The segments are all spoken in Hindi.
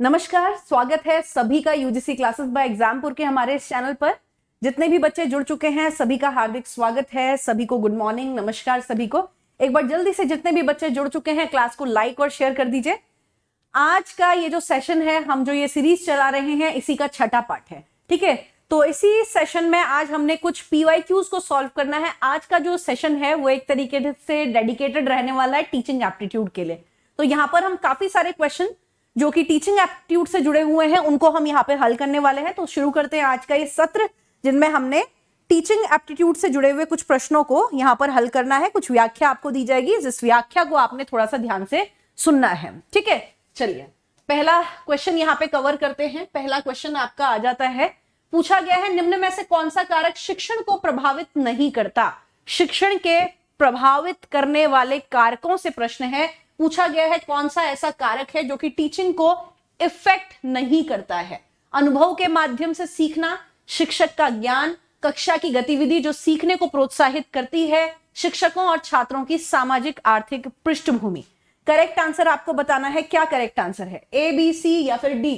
नमस्कार, स्वागत है सभी का यूजीसी क्लासेस बाय एग्जामपुर के हमारे इस चैनल पर। जितने भी बच्चे जुड़ चुके हैं सभी का हार्दिक स्वागत है। सभी को गुड मॉर्निंग, नमस्कार सभी को। एक बार जल्दी से जितने भी बच्चे जुड़ चुके हैं क्लास को लाइक और शेयर कर दीजिए। आज का ये जो सेशन है, हम जो ये सीरीज चला रहे हैं, इसी का छठा पार्ट है। ठीक है, तो इसी सेशन में आज हमने कुछ पीवाईक्यूज को सॉल्व करना है। आज का जो सेशन है वो एक तरीके से डेडिकेटेड रहने वाला है टीचिंग एप्टीट्यूड के लिए। तो यहाँ पर हम काफी सारे क्वेश्चन जो कि टीचिंग एप्टीट्यूड से जुड़े हुए हैं उनको हम यहाँ पे हल करने वाले हैं। तो शुरू करते हैं आज का ये सत्र, जिनमें हमने टीचिंग एप्टीट्यूड से जुड़े हुए कुछ प्रश्नों को यहाँ पर हल करना है। कुछ व्याख्या आपको दी जाएगी, जिस व्याख्या को आपने थोड़ा सा ध्यान से सुनना है। ठीक है, चलिए पहला क्वेश्चन यहाँ पे कवर करते हैं। पहला क्वेश्चन आपका आ जाता है, पूछा गया है निम्न में से कौन सा कारक शिक्षण को प्रभावित नहीं करता। शिक्षण के प्रभावित करने वाले कारकों से प्रश्न है। पूछा गया है कौन सा ऐसा कारक है जो कि टीचिंग को इफेक्ट नहीं करता है। अनुभव के माध्यम से सीखना, शिक्षक का ज्ञान, कक्षा की गतिविधि जो सीखने को प्रोत्साहित करती है, शिक्षकों और छात्रों की सामाजिक आर्थिक पृष्ठभूमि। करेक्ट आंसर आपको बताना है। क्या करेक्ट आंसर है, ए, बी, सी या फिर डी?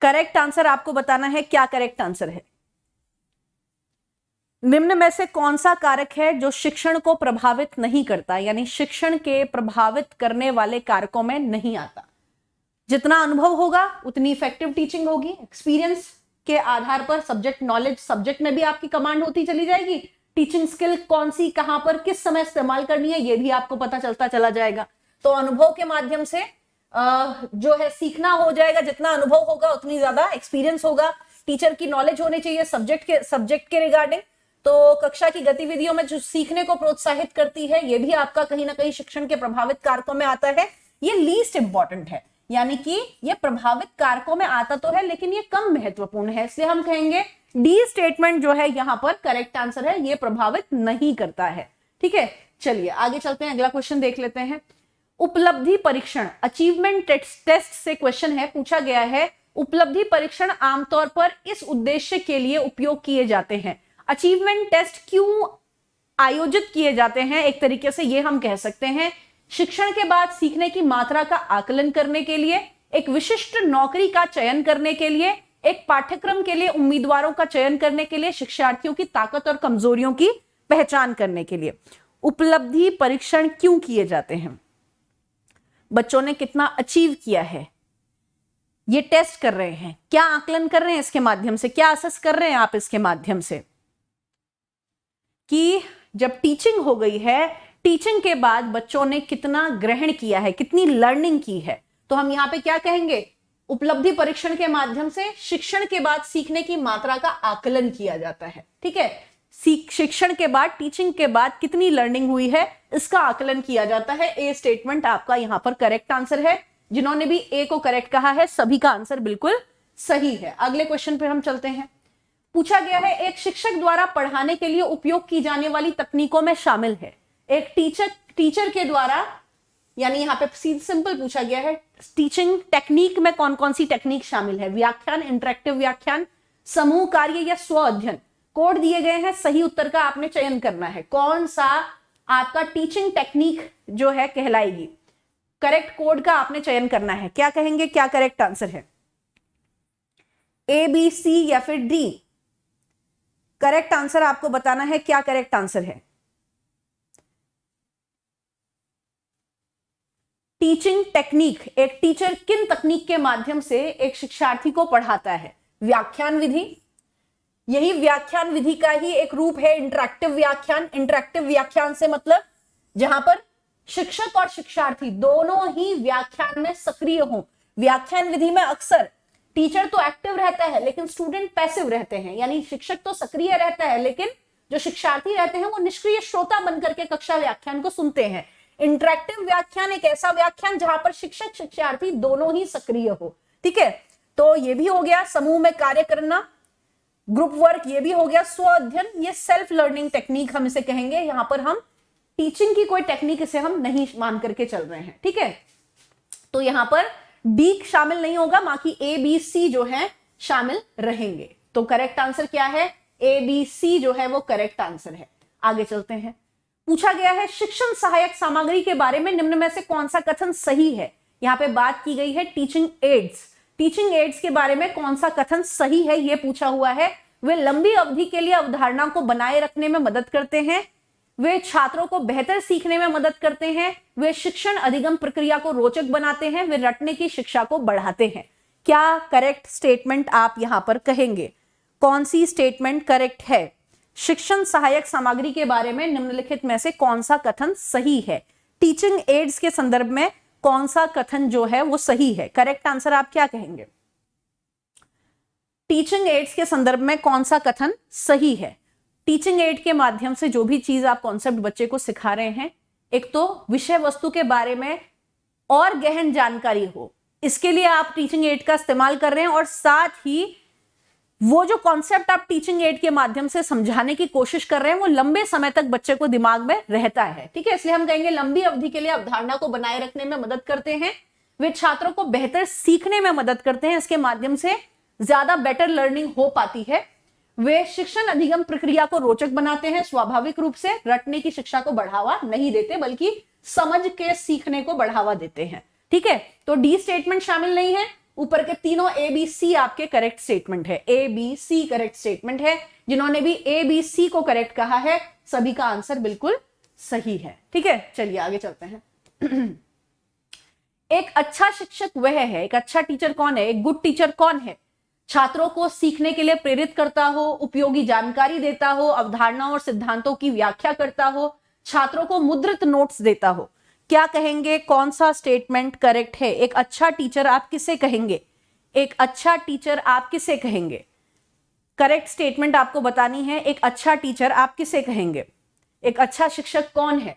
करेक्ट आंसर आपको बताना है। क्या करेक्ट आंसर है? निम्न में से कौन सा कारक है जो शिक्षण को प्रभावित नहीं करता, यानी शिक्षण के प्रभावित करने वाले कारकों में नहीं आता। जितना अनुभव होगा उतनी इफेक्टिव टीचिंग होगी। एक्सपीरियंस के आधार पर सब्जेक्ट नॉलेज, सब्जेक्ट में भी आपकी कमांड होती चली जाएगी। टीचिंग स्किल कौन सी, कहां पर, किस समय इस्तेमाल करनी है, ये भी आपको पता चलता चला जाएगा। तो अनुभव के माध्यम से जो है सीखना हो जाएगा। जितना अनुभव होगा उतनी ज्यादा एक्सपीरियंस होगा। टीचर की नॉलेज होनी चाहिए सब्जेक्ट के रिगार्डिंग। तो कक्षा की गतिविधियों में जो सीखने को प्रोत्साहित करती है, ये भी आपका कहीं ना कहीं शिक्षण के प्रभावित कारकों में आता है। ये लीस्ट इंपॉर्टेंट है, यानी कि ये प्रभावित कारकों में आता तो है लेकिन ये कम महत्वपूर्ण है, इसलिए हम कहेंगे डी स्टेटमेंट जो है यहां पर करेक्ट आंसर है। ये प्रभावित नहीं करता है। ठीक है, चलिए आगे चलते हैं, अगला क्वेश्चन देख लेते हैं। उपलब्धि परीक्षण, अचीवमेंट टेस्ट से क्वेश्चन है। पूछा गया है उपलब्धि परीक्षण आमतौर पर इस उद्देश्य के लिए उपयोग किए जाते हैं। अचीवमेंट टेस्ट क्यों आयोजित किए जाते हैं? एक तरीके से ये हम कह सकते हैं, शिक्षण के बाद सीखने की मात्रा का आकलन करने के लिए, एक विशिष्ट नौकरी का चयन करने के लिए, एक पाठ्यक्रम के लिए उम्मीदवारों का चयन करने के लिए, शिक्षार्थियों की ताकत और कमजोरियों की पहचान करने के लिए। उपलब्धि परीक्षण क्यों किए जाते हैं? बच्चों ने कितना अचीव किया है, ये टेस्ट कर रहे हैं। क्या आकलन कर रहे हैं इसके माध्यम से, क्या असेस कर रहे हैं आप इसके माध्यम से कि जब टीचिंग हो गई है, टीचिंग के बाद बच्चों ने कितना ग्रहण किया है, कितनी लर्निंग की है। तो हम यहां पे क्या कहेंगे, उपलब्धि परीक्षण के माध्यम से शिक्षण के बाद सीखने की मात्रा का आकलन किया जाता है। ठीक है, शिक्षण के बाद, टीचिंग के बाद कितनी लर्निंग हुई है, इसका आकलन किया जाता है। ए स्टेटमेंट आपका यहां पर करेक्ट आंसर है। जिन्होंने भी ए को करेक्ट कहा है सभी का आंसर बिल्कुल सही है। अगले क्वेश्चन पे हम चलते हैं। पूछा गया है एक शिक्षक द्वारा पढ़ाने के लिए उपयोग की जाने वाली तकनीकों में शामिल है। एक टीचर के द्वारा, यानी यहां पे सिंपल पूछा गया है टीचिंग टेक्निक में कौन कौन सी टेक्निक शामिल है। व्याख्यान, इंटरेक्टिव व्याख्यान, समूह कार्य या स्व अध्ययन। कोड दिए गए हैं, सही उत्तर का आपने चयन करना है। कौन सा आपका टीचिंग टेक्निक जो है कहलाएगी, करेक्ट कोड का आपने चयन करना है। क्या कहेंगे, क्या करेक्ट आंसर है, ए, बी, सी या फिर डी? करेक्ट आंसर आपको बताना है। क्या करेक्ट आंसर है? टीचिंग टेक्निक, एक टीचर किन तकनीक के माध्यम से एक शिक्षार्थी को पढ़ाता है? व्याख्यान विधि, यही व्याख्यान विधि का ही एक रूप है इंटरेक्टिव व्याख्यान। इंटरेक्टिव व्याख्यान से मतलब जहां पर शिक्षक और शिक्षार्थी दोनों ही व्याख्यान में सक्रिय हों। व्याख्यान विधि में अक्सर टीचर तो एक्टिव रहता है लेकिन स्टूडेंट पैसिव रहते हैं, यानी शिक्षक तो सक्रिय रहता है लेकिन जो शिक्षार्थी रहते हैं वो निष्क्रिय श्रोता बनकर के कक्षा व्याख्यान को सुनते हैं। इंटरेक्टिव व्याख्यान एक ऐसा व्याख्यान जहां पर शिक्षक शिक्षार्थी दोनों ही सक्रिय हो। ठीक है, तो ये भी हो गया समूह में कार्य करना, ग्रुप वर्क, ये भी हो गया स्व अध्ययन। ये सेल्फ लर्निंग टेक्निक हम इसे कहेंगे। यहां पर हम टीचिंग की कोई टेक्निक इसे हम नहीं मान करके चल रहे हैं। ठीक है, तो यहां पर डी शामिल नहीं होगा, बाकी ए, बी, सी जो है शामिल रहेंगे। तो करेक्ट आंसर क्या है, ए, बी, सी जो है वो करेक्ट आंसर है। आगे चलते हैं। पूछा गया है शिक्षण सहायक सामग्री के बारे में निम्न में से कौन सा कथन सही है। यहाँ पे बात की गई है टीचिंग एड्स। टीचिंग एड्स के बारे में कौन सा कथन सही है ये पूछा हुआ है। वे लंबी अवधि के लिए अवधारणा को बनाए रखने में मदद करते हैं, वे छात्रों को बेहतर सीखने में मदद करते हैं, वे शिक्षण अधिगम प्रक्रिया को रोचक बनाते हैं, वे रटने की शिक्षा को बढ़ाते हैं। क्या करेक्ट स्टेटमेंट आप यहां पर कहेंगे? कौन सी स्टेटमेंट करेक्ट है? शिक्षण सहायक सामग्री के बारे में निम्नलिखित में से कौन सा कथन सही है? टीचिंग एड्स के संदर्भ में कौन सा कथन जो है वो सही है? करेक्ट आंसर आप क्या कहेंगे? टीचिंग एड्स के संदर्भ में कौन सा कथन सही है? टीचिंग एड के माध्यम से जो भी चीज आप कॉन्सेप्ट बच्चे को सिखा रहे हैं, एक तो विषय वस्तु के बारे में और गहन जानकारी हो, इसके लिए आप टीचिंग एड का इस्तेमाल कर रहे हैं, और साथ ही वो जो कॉन्सेप्ट आप टीचिंग एड के माध्यम से समझाने की कोशिश कर रहे हैं वो लंबे समय तक बच्चे को दिमाग में रहता है। ठीक है, इसलिए हम कहेंगे लंबी अवधि के लिए अवधारणा को बनाए रखने में मदद करते हैं, वे छात्रों को बेहतर सीखने में मदद करते हैं, इसके माध्यम से ज्यादा बेटर लर्निंग हो पाती है, वे शिक्षण अधिगम प्रक्रिया को रोचक बनाते हैं, स्वाभाविक रूप से रटने की शिक्षा को बढ़ावा नहीं देते बल्कि समझ के सीखने को बढ़ावा देते हैं। ठीक है, तो डी स्टेटमेंट शामिल नहीं है, ऊपर के तीनों ए बी सी आपके करेक्ट स्टेटमेंट है। A B C correct statement है। जिन्होंने भी ए बी सी को करेक्ट कहा है सभी का आंसर बिल्कुल सही है। ठीक है, चलिए आगे चलते हैं। एक अच्छा शिक्षक वह है, एक अच्छा टीचर कौन है? एक गुड टीचर कौन है? छात्रों को सीखने के लिए प्रेरित करता हो, उपयोगी जानकारी देता हो, अवधारणा और सिद्धांतों की व्याख्या करता हो, छात्रों को मुद्रित नोट्स देता हो। क्या कहेंगे? कौन सा स्टेटमेंट करेक्ट है? एक अच्छा टीचर आप किसे कहेंगे? एक अच्छा टीचर आप किसे कहेंगे? करेक्ट स्टेटमेंट आपको बतानी है। एक अच्छा टीचर आप किसे कहेंगे? एक अच्छा शिक्षक कौन है?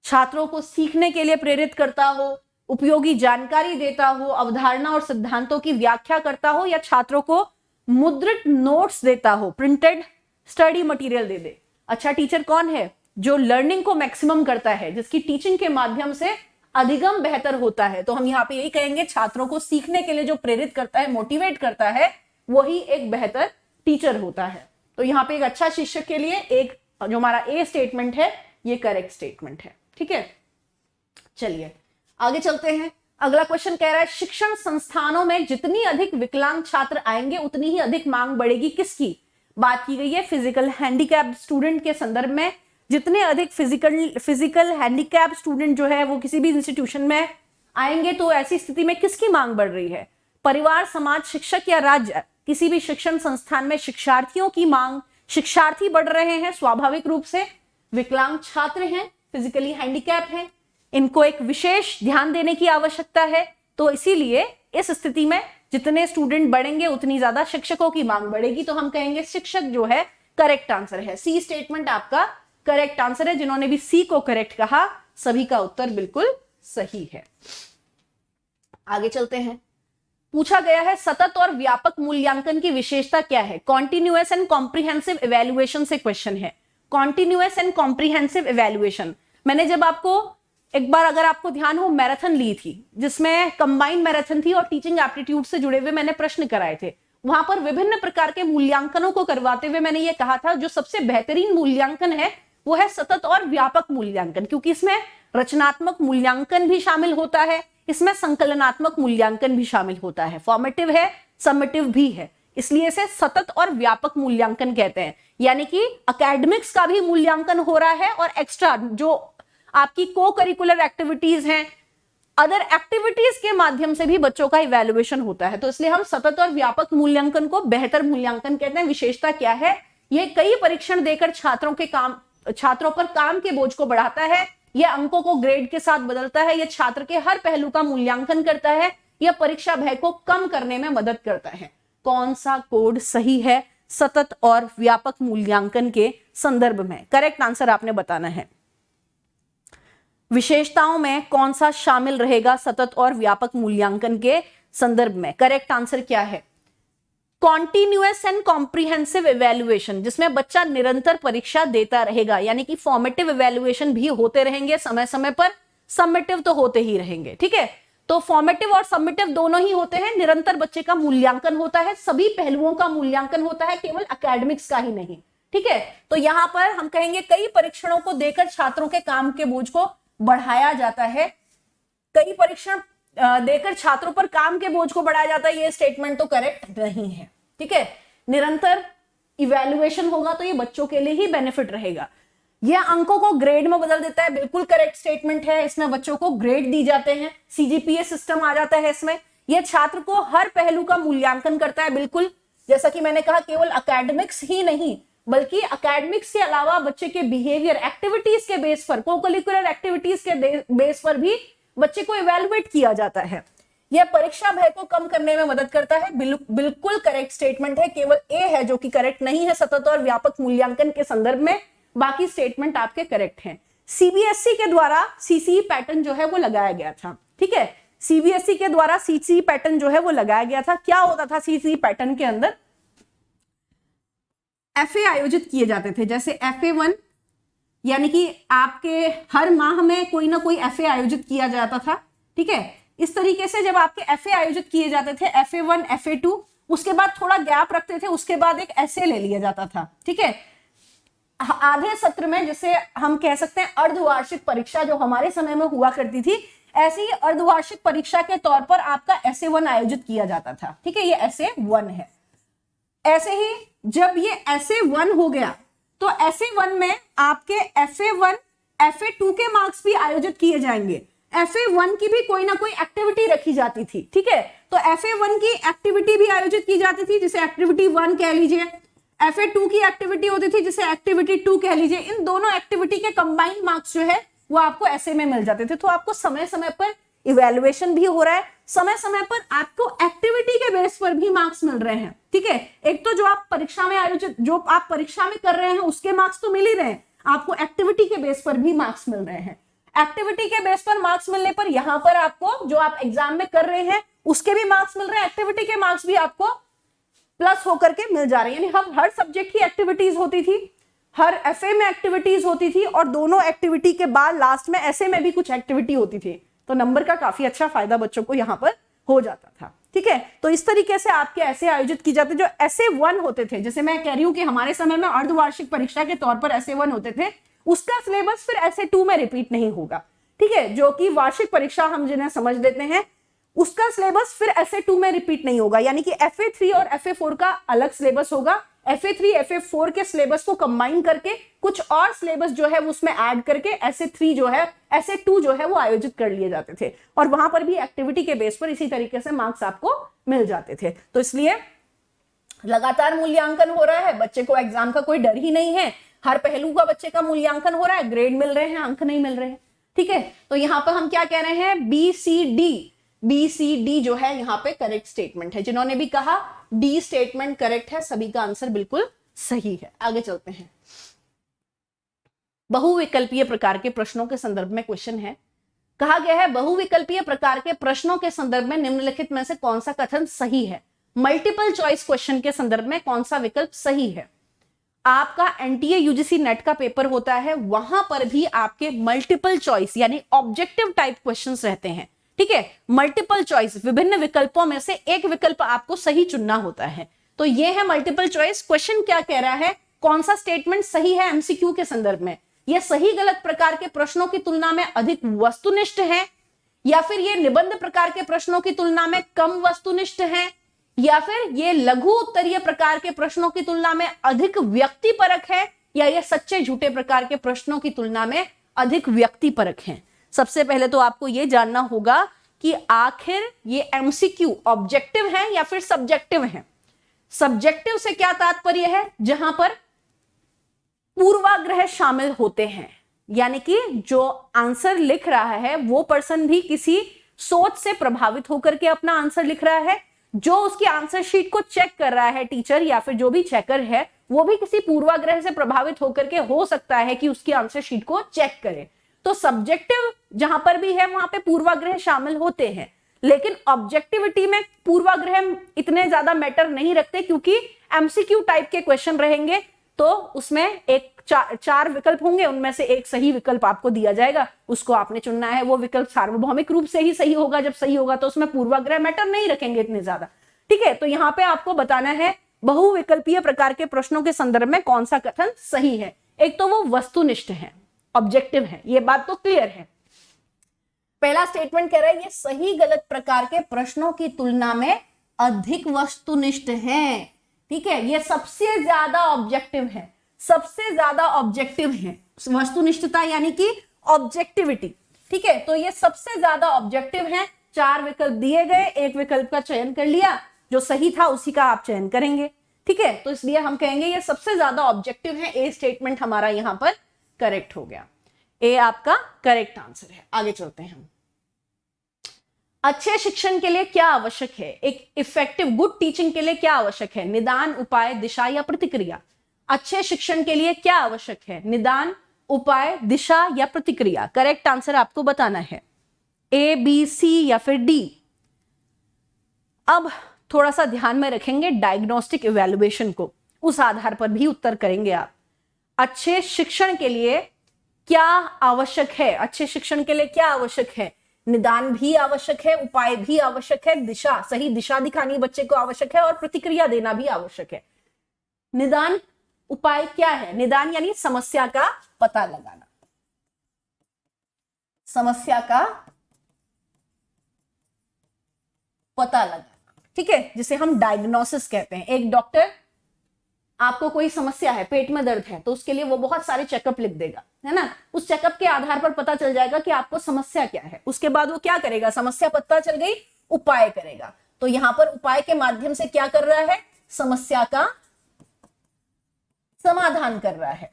छात्रों को सीखने के लिए प्रेरित करता हो, उपयोगी जानकारी देता हो, अवधारणा और सिद्धांतों की व्याख्या करता हो, या छात्रों को मुद्रित नोट्स देता हो, प्रिंटेड स्टडी मटेरियल दे दे। अच्छा टीचर कौन है? जो लर्निंग को मैक्सिमम करता है, जिसकी टीचिंग के माध्यम से अधिगम बेहतर होता है। तो हम यहाँ पे यही कहेंगे छात्रों को सीखने के लिए जो प्रेरित करता है, मोटिवेट करता है, वही एक बेहतर टीचर होता है। तो यहाँ पे एक अच्छा शिक्षक के लिए एक जो हमारा ए स्टेटमेंट है ये करेक्ट स्टेटमेंट है। ठीक है, चलिए आगे चलते हैं। अगला क्वेश्चन कह रहा है शिक्षण संस्थानों में जितनी अधिक विकलांग छात्र आएंगे उतनी ही अधिक मांग बढ़ेगी। किसकी बात की गई है? फिजिकल हैंडीकैप्ड स्टूडेंट के संदर्भ में। जितने अधिक फिजिकल हैंडीकैप स्टूडेंट जो है वो किसी भी इंस्टीट्यूशन में आएंगे तो ऐसी स्थिति में किसकी मांग बढ़ रही है? परिवार, समाज, शिक्षक या राज्य? किसी भी शिक्षण संस्थान में शिक्षार्थियों की मांग, शिक्षार्थी बढ़ रहे हैं, स्वाभाविक रूप से विकलांग छात्र हैं, फिजिकली हैंडीकैप हैं, इनको एक विशेष ध्यान देने की आवश्यकता है। तो इसीलिए इस स्थिति में जितने स्टूडेंट बढ़ेंगे उतनी ज्यादा शिक्षकों की मांग बढ़ेगी। तो हम कहेंगे शिक्षक जो है करेक्ट आंसर है। सी स्टेटमेंट आपका करेक्ट आंसर है। जिन्होंने भी सी को करेक्ट कहा सभी का उत्तर बिल्कुल सही है। आगे चलते हैं। पूछा गया है सतत और व्यापक मूल्यांकन की विशेषता क्या है? कॉन्टिन्यूअस एंड कॉम्प्रिहेंसिव इवैल्यूएशन से क्वेश्चन है। कॉन्टिन्यूअस एंड कॉम्प्रिहेंसिव इवैल्यूएशन मैंने जब आपको एक बार अगर आपको ध्यान हो मैराथन ली थी जिसमें कंबाइंड मैराथन थी और टीचिंग एप्टीट्यूड से जुड़े हुए मैंने प्रश्न कराए थे। वहां पर विभिन्न प्रकार के मूल्यांकनों को करवाते हुए मैंने ये कहा था जो सबसे बेहतरीन मूल्यांकन है वो है सतत और व्यापक मूल्यांकन, क्योंकि इसमें रचनात्मक मूल्यांकन भी शामिल होता है, इसमें संकलनात्मक मूल्यांकन भी शामिल होता है, फॉर्मेटिव है, समेटिव भी है, इसलिए इसे सतत और व्यापक मूल्यांकन कहते हैं। यानी कि एकेडमिक्स का भी मूल्यांकन हो रहा है और एक्स्ट्रा जो आपकी को करिकुलर एक्टिविटीज हैं, अदर एक्टिविटीज के माध्यम से भी बच्चों का इवैल्यूएशन होता है। तो इसलिए हम सतत और व्यापक मूल्यांकन को बेहतर मूल्यांकन कहते हैं। विशेषता क्या है? यह कई परीक्षण देकर छात्रों पर काम के बोझ को बढ़ाता है, यह अंकों को ग्रेड के साथ बदलता है, यह छात्र के हर पहलू का मूल्यांकन करता है, यह परीक्षा भय को कम करने में मदद करता है। कौन सा कोड सही है सतत और व्यापक मूल्यांकन के संदर्भ में? करेक्ट आंसर आपने बताना है। विशेषताओं में कौन सा शामिल रहेगा सतत और व्यापक मूल्यांकन के संदर्भ में? करेक्ट आंसर क्या है? कॉन्टिन्यूअस एंड कॉम्प्रिहेंसिव इवैल्यूएशन, जिसमें बच्चा निरंतर परीक्षा देता रहेगा, यानी कि फॉर्मेटिव इवैल्यूएशन भी होते रहेंगे समय समय पर, समेटिव तो होते ही रहेंगे। ठीक है, तो फॉर्मेटिव और समेटिव दोनों ही होते हैं। निरंतर बच्चे का मूल्यांकन होता है, सभी पहलुओं का मूल्यांकन होता है, केवल एकेडमिक्स का ही नहीं। ठीक है, तो यहां पर हम कहेंगे कई परीक्षणों को देकर छात्रों के काम के बोझ को बढ़ाया जाता है। कई परीक्षण देकर छात्रों पर काम के बोझ को बढ़ाया जाता है, ये स्टेटमेंट तो करेक्ट नहीं है। ठीक है, निरंतर इवैल्यूएशन होगा तो ये बच्चों के लिए ही बेनिफिट रहेगा। यह अंकों को ग्रेड में बदल देता है, बिल्कुल करेक्ट स्टेटमेंट है। इसमें बच्चों को ग्रेड दी जाते हैं, सीजीपीए सिस्टम आ जाता है इसमें। यह छात्र को हर पहलू का मूल्यांकन करता है, बिल्कुल जैसा कि मैंने कहा, केवल एकेडमिक्स ही नहीं बल्कि एकेडमिक्स के अलावा बच्चे के बिहेवियर, एक्टिविटीज के बेस पर, कोकरिकुलर एक्टिविटीज के बेस पर भी बच्चे को इवैल्यूएट किया जाता है। यह परीक्षा भय को कम करने में मदद करता है, बिल्कुल करेक्ट स्टेटमेंट है। केवल ए है जो कि करेक्ट नहीं है सतत और व्यापक मूल्यांकन के संदर्भ में, बाकी स्टेटमेंट आपके करेक्ट हैं। सीबीएसई के द्वारा सीसीई पैटर्न जो है वो लगाया गया था। ठीक है, सीबीएसई के द्वारा सीसीई पैटर्न जो है वो लगाया गया था। क्या होता था सीसीई पैटर्न के अंदर? एफए आयोजित किए जाते थे, जैसे FA1, यानी कि आपके हर माह में कोई ना कोई एफए आयोजित किया जाता था। ठीक है, इस तरीके से जब आपके एफए आयोजित किए जाते थे, FA1, FA2, उसके बाद थोड़ा गैप रखते थे, उसके बाद एक एसे ले लिया जाता था। ठीक है, आधे सत्र में, जिसे हम कह सकते हैं अर्धवार्षिक परीक्षा जो हमारे समय में हुआ करती थी, ऐसी ही अर्धवार्षिक परीक्षा के तौर पर आपका SA1 आयोजित किया जाता था। ठीक है, ये SA1 है। ऐसे ही जब ये SA1 हो गया तो SA1 में आपके FA1, FA2 के मार्क्स भी आयोजित किए जाएंगे। FA1 की भी कोई ना कोई एक्टिविटी रखी जाती थी। ठीक है, तो FA1 की एक्टिविटी भी आयोजित की जाती थी, जिसे एक्टिविटी 1 कह लीजिए। FA2 की एक्टिविटी होती थी, जिसे एक्टिविटी 2 कह लीजिए। इन दोनों एक्टिविटी के कंबाइंड मार्क्स जो है वो आपको ऐसे में मिल जाते थे। तो आपको समय समय पर इवैल्यूएशन भी हो रहा है, समय समय पर आपको एक्टिविटी के बेस पर भी मार्क्स मिल रहे हैं। ठीक है, एक तो जो आप परीक्षा में आयोजित, जो आप परीक्षा में कर रहे हैं उसके मार्क्स तो मिल ही रहे हैं, आपको एक्टिविटी के बेस पर भी मार्क्स मिल रहे हैं। एक्टिविटी के बेस पर मार्क्स मिलने पर यहां पर आपको जो आप एग्जाम में कर रहे हैं उसके भी मार्क्स मिल रहे हैं, एक्टिविटी के मार्क्स भी आपको प्लस होकर के मिल जा रहे हैं। यानी हम हर सब्जेक्ट की एक्टिविटीज होती थी, हर एफए में एक्टिविटीज होती थी, और दोनों एक्टिविटी के बाद लास्ट में एसए में भी कुछ एक्टिविटी होती थी। तो नंबर का काफी अच्छा फायदा बच्चों को यहां पर हो जाता था। ठीक है, तो इस तरीके से आपके ऐसे आयोजित की जाते, जो SA1 होते थे, जैसे मैं कह रही हूं कि हमारे समय में अर्धवार्षिक परीक्षा के तौर पर SA1 होते थे, उसका सिलेबस फिर SA2 में रिपीट नहीं होगा। ठीक है, जो कि वार्षिक परीक्षा हम जिन्हें समझ लेते हैं, उसका सिलेबस फिर SA2 में रिपीट नहीं होगा। यानी कि FA3 और FA4 का अलग सिलेबस होगा। FA3, FA4 के सिलेबस को कंबाइन करके कुछ और सिलेबस जो है उसमें ऐड करके SA3 जो है, SA2 जो है वो आयोजित कर लिए जाते थे, और वहां पर भी एक्टिविटी के बेस पर इसी तरीके से मार्क्स आपको मिल जाते थे। तो इसलिए लगातार मूल्यांकन हो रहा है, बच्चे को एग्जाम का कोई डर ही नहीं है, हर पहलू का बच्चे का मूल्यांकन हो रहा है, ग्रेड मिल रहे हैं, अंक नहीं मिल रहे हैं। ठीक है, तो यहां पर हम क्या कह रहे हैं, BCD जो है यहाँ पे करेक्ट स्टेटमेंट है। जिन्होंने भी कहा डी स्टेटमेंट करेक्ट है, सभी का आंसर बिल्कुल सही है। आगे चलते हैं। बहुविकल्पीय प्रकार के प्रश्नों के संदर्भ में क्वेश्चन है। कहा गया है बहुविकल्पीय प्रकार के प्रश्नों के संदर्भ में निम्नलिखित में से कौन सा कथन सही है। मल्टीपल चॉइस क्वेश्चन के संदर्भ में कौन सा विकल्प सही है। आपका एनटीए यूजीसी नेट का पेपर होता है, वहां पर भी आपके मल्टीपल चॉइस यानी ऑब्जेक्टिव टाइप क्वेश्चंस रहते हैं। ठीक है, मल्टीपल चॉइस, विभिन्न विकल्पों में से एक विकल्प आपको सही चुनना होता है। तो ये है मल्टीपल चॉइस। क्वेश्चन क्या कह रहा है, कौन सा स्टेटमेंट सही है एमसीक्यू के संदर्भ में। ये सही गलत प्रकार के प्रश्नों की तुलना में अधिक वस्तुनिष्ठ है, या फिर ये निबंध प्रकार के प्रश्नों की तुलना में कम वस्तुनिष्ठ है, या फिर ये लघु उत्तरीय प्रकार के प्रश्नों की तुलना में अधिक व्यक्तिपरक है, या ये सच्चे झूठे प्रकार के प्रश्नों की तुलना में अधिक व्यक्तिपरक है। सबसे पहले तो आपको यह जानना होगा कि आखिर ये एमसीक्यू ऑब्जेक्टिव है या फिर सब्जेक्टिव है। सब्जेक्टिव से क्या तात्पर्य है, जहां पर पूर्वाग्रह शामिल होते हैं, यानी कि जो आंसर लिख रहा है वो पर्सन भी किसी सोच से प्रभावित होकर के अपना आंसर लिख रहा है, जो उसकी आंसर शीट को चेक कर रहा है टीचर या फिर जो भी चेकर है वो भी किसी पूर्वाग्रह से प्रभावित होकर के हो सकता है कि उसकी आंसर शीट को चेक करे। तो सब्जेक्टिव जहां पर भी है वहां पे पूर्वाग्रह शामिल होते हैं, लेकिन ऑब्जेक्टिविटी में पूर्वाग्रह इतने ज्यादा मैटर नहीं रखते, क्योंकि एमसीक्यू टाइप के क्वेश्चन रहेंगे तो उसमें एक चार विकल्प होंगे, उनमें से एक सही विकल्प आपको दिया जाएगा, उसको आपने चुनना है। वो विकल्प सार्वभौमिक रूप से ही सही होगा, जब सही होगा तो उसमें पूर्वाग्रह मैटर नहीं रखेंगे इतने ज्यादा। ठीक है, तो यहाँ पे आपको बताना है बहुविकल्पीय प्रकार के प्रश्नों के संदर्भ में कौन सा कथन सही है? एक तो वो वस्तुनिष्ठ है, ऑब्जेक्टिव है, ये बात तो क्लियर है। पहला स्टेटमेंट कह रहा है ये सही गलत प्रकार के प्रश्नों की तुलना में अधिक वस्तुनिष्ठ है। ठीक है, ये सबसे ज्यादा ऑब्जेक्टिव है, सबसे ज्यादा ऑब्जेक्टिव है। वस्तुनिष्ठता यानी कि ऑब्जेक्टिविटी। ठीक है, तो ये सबसे ज्यादा ऑब्जेक्टिव है। 4 विकल्प दिए गए, एक विकल्प का चयन कर लिया, जो सही था उसी का आप चयन करेंगे। ठीक है, तो इसलिए हम कहेंगे ये सबसे ज्यादा ऑब्जेक्टिव है। ए स्टेटमेंट हमारा यहां पर करेक्ट हो गया, ए आपका करेक्ट आंसर है। आगे चलते हैं हम। अच्छे शिक्षण के लिए क्या आवश्यक है? एक इफेक्टिव गुड टीचिंग के लिए क्या आवश्यक है? निदान, उपाय, दिशा या प्रतिक्रिया? अच्छे शिक्षण के लिए क्या आवश्यक है? निदान, उपाय, दिशा या प्रतिक्रिया? करेक्ट आंसर आपको बताना है, ए, बी, सी या फिर डी। अब थोड़ा सा ध्यान में रखेंगे डायग्नोस्टिक इवैल्यूएशन को, उस आधार पर भी उत्तर करेंगे आप। अच्छे शिक्षण के लिए क्या आवश्यक है? अच्छे शिक्षण के लिए क्या आवश्यक है? निदान भी आवश्यक है, उपाय भी आवश्यक है, दिशा, सही दिशा दिखानी बच्चे को आवश्यक है, और प्रतिक्रिया देना भी आवश्यक है। निदान उपाय क्या है? निदान यानी समस्या का पता लगाना, समस्या का पता लगाना। ठीक है, जिसे हम डायग्नोसिस कहते हैं। एक डॉक्टर आपको कोई समस्या है, पेट में दर्द है, तो उसके लिए वो बहुत सारे चेकअप लिख देगा, है ना। उस चेकअप के आधार पर पता चल जाएगा कि आपको समस्या क्या है। उसके बाद वो क्या करेगा? समस्या पता चल गई, उपाय करेगा। तो यहां पर उपाय के माध्यम से क्या कर रहा है? समस्या का समाधान कर रहा है।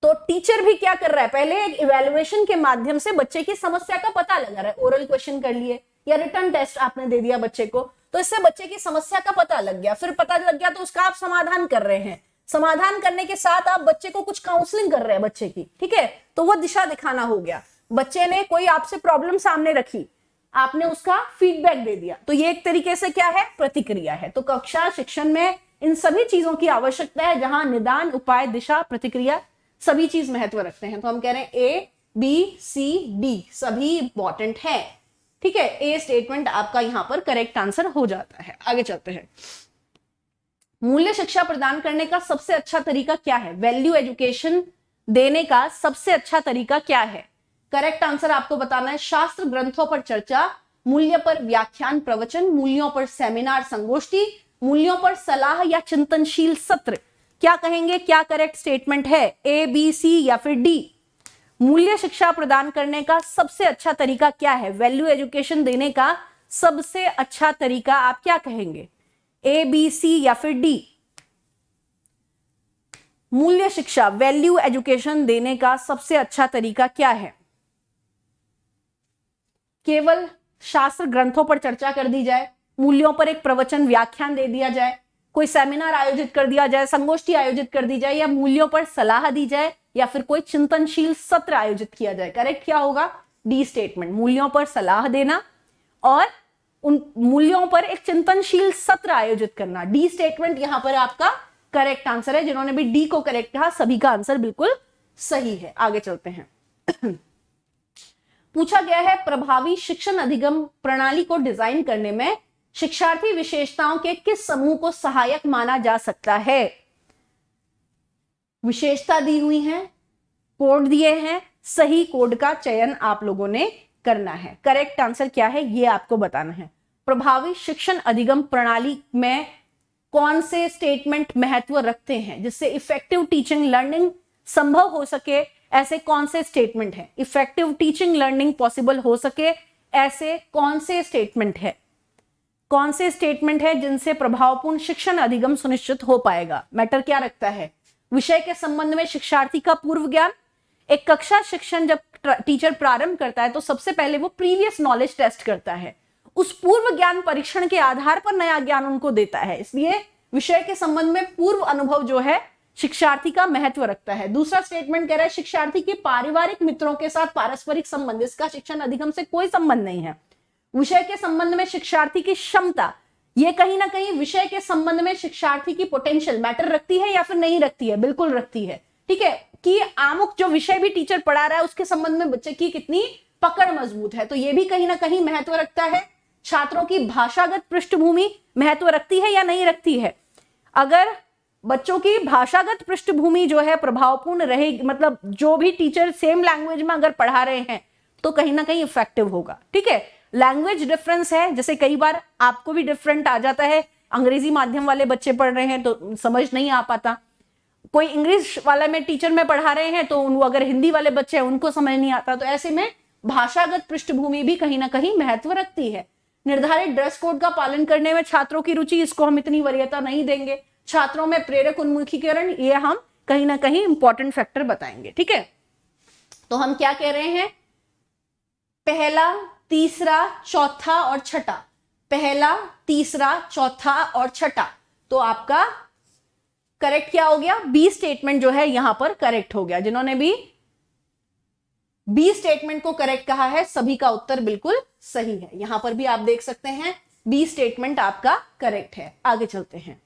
तो टीचर भी क्या कर रहा है? पहले एक इवैल्यूएशन के माध्यम से बच्चे की समस्या का पता लगा रहा है। ओरल क्वेश्चन कर लिए या रिटर्न टेस्ट आपने दे दिया बच्चे को, तो इससे बच्चे की समस्या का पता लग गया। फिर पता लग गया तो उसका आप समाधान कर रहे हैं। समाधान करने के साथ आप बच्चे को कुछ काउंसलिंग कर रहे हैं बच्चे की। ठीक है, तो वो दिशा दिखाना हो गया। बच्चे ने कोई आपसे प्रॉब्लम सामने रखी, आपने उसका फीडबैक दे दिया, तो ये एक तरीके से क्या है? प्रतिक्रिया है। तो कक्षा शिक्षण में इन सभी चीजों की आवश्यकता है, जहां निदान, उपाय, दिशा, प्रतिक्रिया सभी चीज महत्व रखते हैं। तो हम कह रहे हैं ए, बी, सी, डी सभी इंपॉर्टेंट है। ठीक है, ए स्टेटमेंट आपका यहां पर करेक्ट आंसर हो जाता है। आगे चलते हैं। मूल्य शिक्षा प्रदान करने का सबसे अच्छा तरीका क्या है? वैल्यू एजुकेशन देने का सबसे अच्छा तरीका क्या है? करेक्ट आंसर आपको बताना है शास्त्र ग्रंथों पर चर्चा, मूल्य पर व्याख्यान प्रवचन, मूल्यों पर सेमिनार संगोष्ठी, मूल्यों पर सलाह या चिंतनशील सत्र। क्या कहेंगे? क्या करेक्ट स्टेटमेंट है? ए, बी, सी या फिर डी? मूल्य शिक्षा प्रदान करने का सबसे अच्छा तरीका क्या है? वैल्यू एजुकेशन देने का सबसे अच्छा तरीका आप क्या कहेंगे? ए, बी, सी या फिर डी? मूल्य शिक्षा, वैल्यू एजुकेशन देने का सबसे अच्छा तरीका क्या है? केवल शास्त्र ग्रंथों पर चर्चा कर दी जाए, मूल्यों पर एक प्रवचन व्याख्यान दे दिया जाए, कोई सेमिनार आयोजित कर दिया जाए, संगोष्ठी आयोजित कर दी जाए, या मूल्यों पर सलाह दी जाए, या फिर कोई चिंतनशील सत्र आयोजित किया जाए? करेक्ट क्या होगा? डी स्टेटमेंट, मूल्यों पर सलाह देना और उन मूल्यों पर एक चिंतनशील सत्र आयोजित करना। डी स्टेटमेंट यहां पर आपका करेक्ट आंसर है। जिन्होंने भी डी को करेक्ट कहा सभी का आंसर बिल्कुल सही है। आगे चलते हैं। पूछा गया है प्रभावी शिक्षण अधिगम प्रणाली को डिजाइन करने में शिक्षार्थी विशेषताओं के किस समूह को सहायक माना जा सकता है? विशेषता दी हुई है, कोड दिए हैं, सही कोड का चयन आप लोगों ने करना है। करेक्ट आंसर क्या है ये आपको बताना है। प्रभावी शिक्षण अधिगम प्रणाली में कौन से स्टेटमेंट महत्व रखते हैं जिससे इफेक्टिव टीचिंग लर्निंग संभव हो सके? ऐसे कौन से स्टेटमेंट है? इफेक्टिव टीचिंग लर्निंग पॉसिबल हो सके ऐसे कौन से स्टेटमेंट है? कौन से स्टेटमेंट है जिनसे प्रभावपूर्ण शिक्षण अधिगम सुनिश्चित हो पाएगा? मैटर क्या रखता है? विषय के संबंध में शिक्षार्थी का पूर्व ज्ञान। एक कक्षा शिक्षण जब टीचर प्रारंभ करता है तो सबसे पहले वो प्रीवियस नॉलेज टेस्ट करता है, उस पूर्व ज्ञान परीक्षण के आधार पर नया ज्ञान उनको देता है। इसलिए विषय के संबंध में पूर्व अनुभव जो है शिक्षार्थी का महत्व रखता है। दूसरा स्टेटमेंट कह रहा है शिक्षार्थी के पारिवारिक मित्रों के साथ पारस्परिक संबंध, इसका शिक्षण अधिगम से कोई संबंध नहीं है। विषय के संबंध में शिक्षार्थी की क्षमता, ये कहीं ना कहीं विषय के संबंध में शिक्षार्थी की पोटेंशियल मैटर रखती है या फिर नहीं रखती है? बिल्कुल रखती है। ठीक है, कि आमुख जो विषय भी टीचर पढ़ा रहा है उसके संबंध में बच्चे की कितनी पकड़ मजबूत है, तो ये भी कहीं ना कहीं महत्व रखता है। छात्रों की भाषागत पृष्ठभूमि महत्व रखती है या नहीं रखती है? अगर बच्चों की भाषागत पृष्ठभूमि जो है प्रभावपूर्ण रहेगी, मतलब जो भी टीचर सेम लैंग्वेज में अगर पढ़ा रहे हैं तो कहीं ना कहीं इफेक्टिव होगा। ठीक है, लैंग्वेज डिफरेंस है, जैसे कई बार आपको भी डिफरेंट आ जाता है, अंग्रेजी माध्यम वाले बच्चे पढ़ रहे हैं तो समझ नहीं आ पाता, कोई इंग्लिश वाला में टीचर में पढ़ा रहे हैं तो उनको, अगर हिंदी वाले बच्चे हैं उनको समझ नहीं आता, तो ऐसे में भाषागत पृष्ठभूमि भी कहीं ना कहीं महत्व रखती है। निर्धारित ड्रेस कोड का पालन करने में छात्रों की रुचि, इसको हम इतनी वरीयता नहीं देंगे। छात्रों में प्रेरक उन्मुखीकरण, ये हम कहीं ना कहीं इंपॉर्टेंट फैक्टर बताएंगे। ठीक है, तो हम क्या कह रहे हैं, पहला, तीसरा, चौथा और छठा, पहला, तीसरा, चौथा और छठा, तो आपका करेक्ट क्या हो गया? बी स्टेटमेंट जो है यहां पर करेक्ट हो गया। जिन्होंने भी बी स्टेटमेंट को करेक्ट कहा है सभी का उत्तर बिल्कुल सही है। यहां पर भी आप देख सकते हैं बी स्टेटमेंट आपका करेक्ट है। आगे चलते हैं।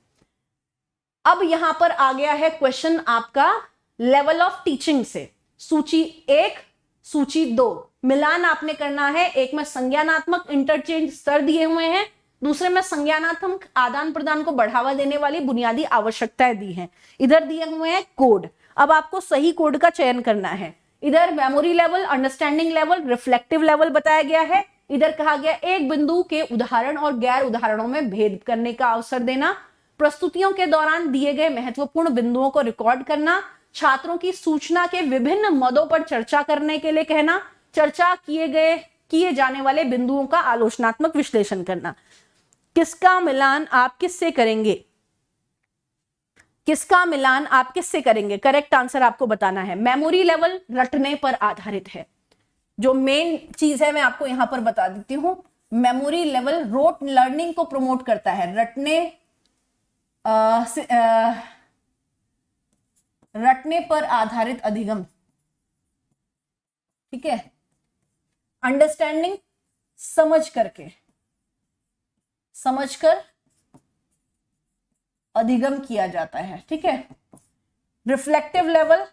अब यहां पर आ गया है क्वेश्चन आपका लेवल ऑफ टीचिंग से, सूची 1, सूची 2, मिलान आपने करना है। एक में संज्ञानात्मक इंटरचेंज स्तर दिए हुए हैं, दूसरे में संज्ञानात्मक आदान प्रदान को बढ़ावा देने वाली बुनियादी आवश्यकताएं दी हैं। इधर दिए हुए हैं कोड, अब आपको सही कोड का चयन करना है। इधर memory level, understanding level, reflective level बताया गया है। इधर कहा गया एक बिंदु के उदाहरण और गैर उदाहरणों में भेद करने का अवसर देना, प्रस्तुतियों के दौरान दिए गए महत्वपूर्ण बिंदुओं को रिकॉर्ड करना, छात्रों की सूचना के विभिन्न मदों पर चर्चा करने के लिए कहना, चर्चा किए जाने वाले बिंदुओं का आलोचनात्मक विश्लेषण करना। किसका मिलान आप किससे करेंगे? किसका मिलान आप किससे करेंगे? करेक्ट आंसर आपको बताना है। मेमोरी लेवल रटने पर आधारित है, जो मेन चीज है मैं आपको यहां पर बता देती हूं। मेमोरी लेवल रोट लर्निंग को प्रमोट करता है, रटने पर आधारित अधिगम। ठीक है, अंडरस्टैंडिंग समझकर अधिगम किया जाता है। ठीक है, रिफ्लेक्टिव लेवल,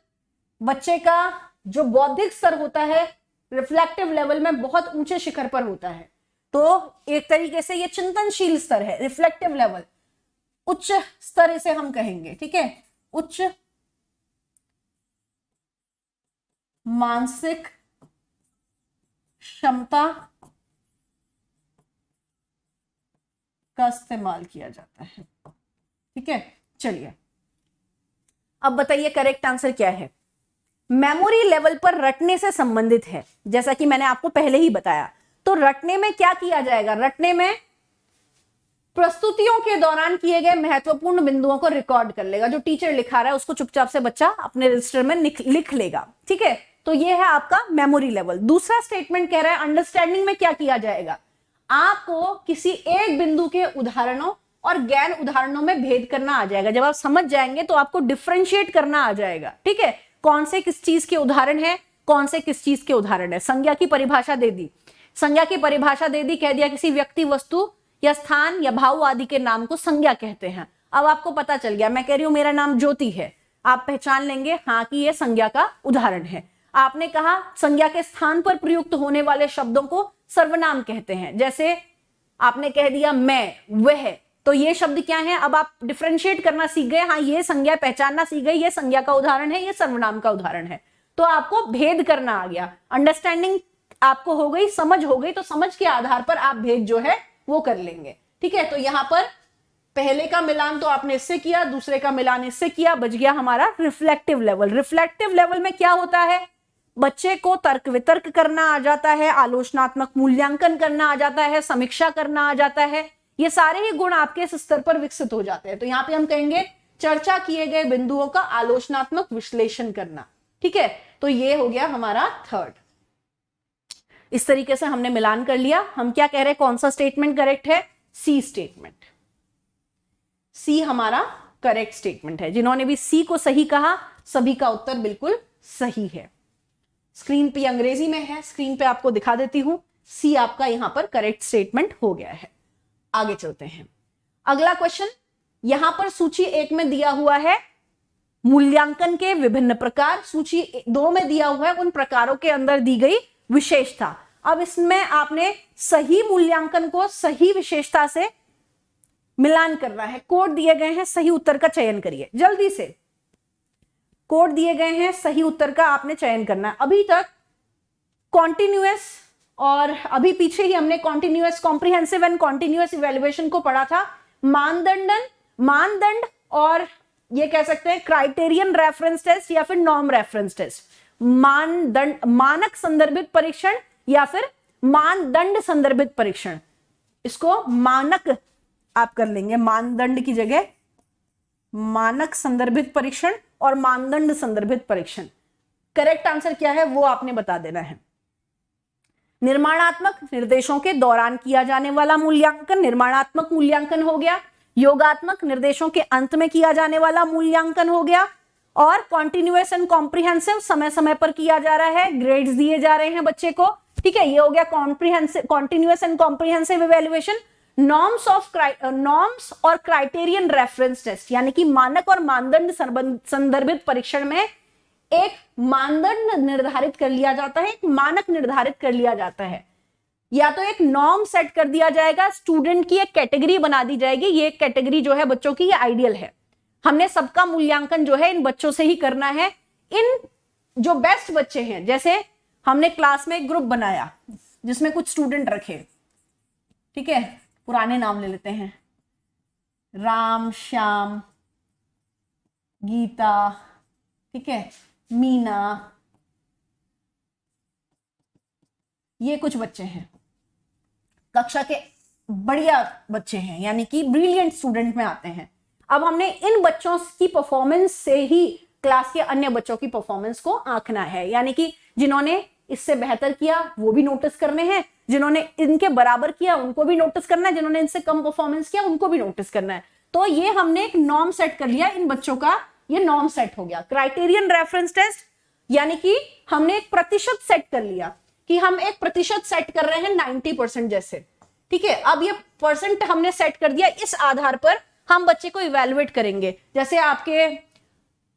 बच्चे का जो बौद्धिक स्तर होता है रिफ्लेक्टिव लेवल में बहुत ऊंचे शिखर पर होता है, तो एक तरीके से ये चिंतनशील स्तर है। रिफ्लेक्टिव लेवल उच्च स्तर इसे हम कहेंगे। ठीक है, उच्च मानसिक क्षमता का इस्तेमाल किया जाता है। ठीक है, चलिए अब बताइए करेक्ट आंसर क्या है। मेमोरी लेवल पर रटने से संबंधित है, जैसा कि मैंने आपको पहले ही बताया। तो रटने में क्या किया जाएगा? रटने में प्रस्तुतियों के दौरान किए गए महत्वपूर्ण बिंदुओं को रिकॉर्ड कर लेगा। जो टीचर लिखा रहा है उसको चुपचाप से बच्चा अपने रजिस्टर में लिख लेगा। ठीक है, तो ये है आपका मेमोरी लेवल। दूसरा स्टेटमेंट कह रहा है अंडरस्टैंडिंग में क्या किया जाएगा? आपको किसी एक बिंदु के उदाहरणों और गैर उदाहरणों में भेद करना आ जाएगा। जब आप समझ जाएंगे तो आपको डिफरेंशिएट करना आ जाएगा। ठीक है, कौन से किस चीज के उदाहरण है, कौन से किस चीज के उदाहरण है। संज्ञा की परिभाषा दे दी, कह दिया किसी व्यक्ति, वस्तु या स्थान या भाव आदि के नाम को संज्ञा कहते हैं। अब आपको पता चल गया, मैं कह रही हूं मेरा नाम ज्योति है, आप पहचान लेंगे हाँ कि यह संज्ञा का उदाहरण है। आपने कहा संज्ञा के स्थान पर प्रयुक्त होने वाले शब्दों को सर्वनाम कहते हैं, जैसे आपने कह दिया मैं, वह, तो ये शब्द क्या है? अब आप डिफरेंशिएट करना सीख गए, हाँ ये संज्ञा पहचानना सीख गए, ये संज्ञा का उदाहरण है, ये सर्वनाम का उदाहरण है। तो आपको भेद करना आ गया, अंडरस्टैंडिंग आपको हो गई, समझ हो गई, तो समझ के आधार पर आप भेद जो है वो कर लेंगे। ठीक है, तो यहां पर पहले का मिलान तो आपने इससे किया, दूसरे का मिलान इससे किया, बच गया हमारा रिफ्लेक्टिव लेवल। रिफ्लेक्टिव लेवल में क्या होता है? बच्चे को तर्क वितर्क करना आ जाता है, आलोचनात्मक मूल्यांकन करना आ जाता है, समीक्षा करना आ जाता है। ये सारे ही गुण आपके इस स्तर पर विकसित हो जाते हैं। तो यहां पे हम कहेंगे चर्चा किए गए बिंदुओं का आलोचनात्मक विश्लेषण करना। ठीक है, तो ये हो गया हमारा थर्ड। इस तरीके से हमने मिलान कर लिया। हम क्या कह रहे हैं, कौन सा स्टेटमेंट करेक्ट है? सी स्टेटमेंट। सी हमारा करेक्ट स्टेटमेंट है। जिन्होंने भी सी को सही कहा सभी का उत्तर बिल्कुल सही है। स्क्रीन पे अंग्रेजी में है, स्क्रीन पे आपको दिखा देती हूं। सी आपका यहां पर करेक्ट स्टेटमेंट हो गया है। आगे चलते हैं। अगला क्वेश्चन यहां पर सूची 1 में दिया हुआ है मूल्यांकन के विभिन्न प्रकार, सूची 2 में दिया हुआ है उन प्रकारों के अंदर दी गई विशेषता। अब इसमें आपने सही मूल्यांकन को सही विशेषता से मिलान करना है। कोड दिए गए हैं, सही उत्तर का चयन करिए जल्दी से। कोड दिए गए हैं, सही उत्तर का आपने चयन करना है। अभी तक कॉन्टिन्यूअस और अभी पीछे ही हमने continuous comprehensive and continuous evaluation को पढ़ा था। मानदंड और ये कह सकते हैं क्राइटेरियन रेफरेंस टेस्ट या फिर नॉर्म रेफरेंस टेस्ट, मानक संदर्भित परीक्षण या फिर मानदंड संदर्भित परीक्षण। इसको मानक आप कर लेंगे, मानदंड की जगह मानक संदर्भित परीक्षण और मानदंड संदर्भित परीक्षण। करेक्ट आंसर क्या है वो आपने बता देना है। निर्माणात्मक निर्देशों के दौरान किया जाने वाला मूल्यांकन, निर्माणात्मक मूल्यांकन हो गया। योगात्मक निर्देशों के अंत में किया जाने वाला मूल्यांकन हो गया। और कॉन्टिन्यूअस एंड कॉम्प्रिहेंसिव समय समय पर किया जा रहा है, ग्रेड्स दिए जा रहे हैं बच्चे को, ठीक है। ये हो गया continuous and comprehensive evaluation. Norms और क्राइटेरियन रेफरेंस टेस्ट यानी कि मानक और मानदंड संदर्भित परीक्षण में एक मानदंड निर्धारित कर लिया जाता है, एक मानक निर्धारित कर लिया जाता है, या तो एक नॉर्म सेट कर दिया जाएगा, स्टूडेंट की एक कैटेगरी बना दी जाएगी। ये कैटेगरी जो है बच्चों की, ये आइडियल है। हमने सबका मूल्यांकन जो है इन बच्चों से ही करना है। इन जो बेस्ट बच्चे हैं, जैसे हमने क्लास में एक ग्रुप बनाया जिसमें कुछ स्टूडेंट रखे, ठीक है, पुराने नाम ले लेते हैं, राम, श्याम, गीता, ठीक है, मीना, ये कुछ बच्चे हैं, कक्षा के बढ़िया बच्चे हैं, यानी कि ब्रिलियंट स्टूडेंट में आते हैं। अब हमने इन बच्चों की परफॉर्मेंस से ही क्लास के अन्य बच्चों की परफॉर्मेंस को आंकना है, यानी कि जिन्होंने इससे बेहतर किया वो भी नोटिस करने हैं, जिन्होंने इनके बराबर किया उनको भी नोटिस करना है, जिन्होंने इनसे कम परफॉर्मेंस किया उनको भी नोटिस करना है। तो ये हमने एक नॉर्म सेट कर लिया इन बच्चों का, ये नॉर्म सेट हो गया। क्राइटेरियन रेफरेंस टेस्ट यानी कि हमने एक प्रतिशत सेट कर लिया कि हम एक प्रतिशत सेट कर रहे हैं 90% जैसे, ठीक है। अब ये परसेंट हमने सेट कर दिया, इस आधार पर हम बच्चे को इवेलुएट करेंगे। जैसे आपके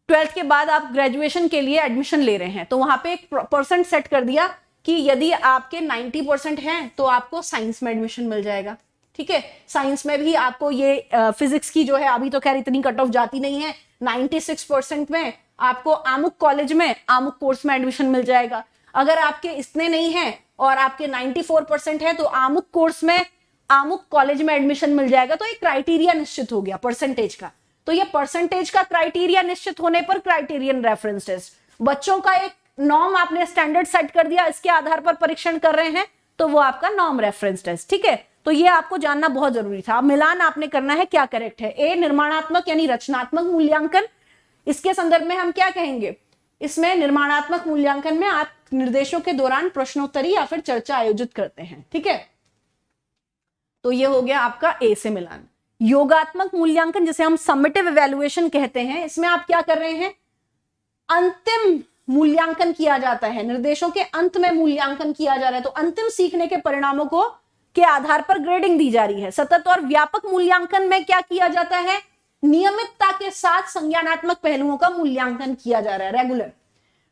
12th के बाद आप ग्रेजुएशन के लिए एडमिशन ले रहे हैं, तो वहां पे एक परसेंट सेट कर दिया कि यदि आपके 90% हैं तो आपको साइंस में एडमिशन मिल जाएगा, ठीक है। साइंस में भी आपको ये फिजिक्स की जो है, अभी तो खैर इतनी कट ऑफ जाती नहीं है, 96% में आपको आमुक कॉलेज में आमुक कोर्स में एडमिशन मिल जाएगा। अगर आपके इतने नहीं है और आपके 94% है तो आमुक कोर्स में आमुक कॉलेज में एडमिशन मिल जाएगा। तो एक क्राइटेरिया निश्चित हो गया परसेंटेज का। तो ये परसेंटेज का क्राइटेरिया निश्चित होने पर क्राइटेरियन रेफरेंस टेस्ट, बच्चों का एक नॉर्म आपने स्टैंडर्ड सेट कर दिया, इसके आधार पर परीक्षण कर रहे हैं, तो वो आपका नॉर्म रेफरेंस टेस्ट, ठीक है। तो ये आपको जानना बहुत जरूरी था। मिलान आपने करना है, क्या करेक्ट है। ए निर्माणात्मक यानी रचनात्मक मूल्यांकन, इसके संदर्भ में हम क्या कहेंगे, इसमें निर्माणात्मक मूल्यांकन में आप निर्देशों के दौरान प्रश्नोत्तरी या फिर चर्चा आयोजित करते हैं, ठीक है। तो ये हो गया आपका ए से मिलान। योगात्मक मूल्यांकन जिसे हम समेटिव इवैल्यूएशन कहते हैं, इसमें आप क्या कर रहे हैं, अंतिम मूल्यांकन किया जाता है, निर्देशों के अंत में मूल्यांकन किया जा रहा है। तो अंतिम सीखने के परिणामों को के आधार पर ग्रेडिंग दी जा रही है। सतत और व्यापक मूल्यांकन में क्या किया जाता है, नियमितता के साथ संज्ञानात्मक पहलुओं का मूल्यांकन किया जा रहा है, रेगुलर।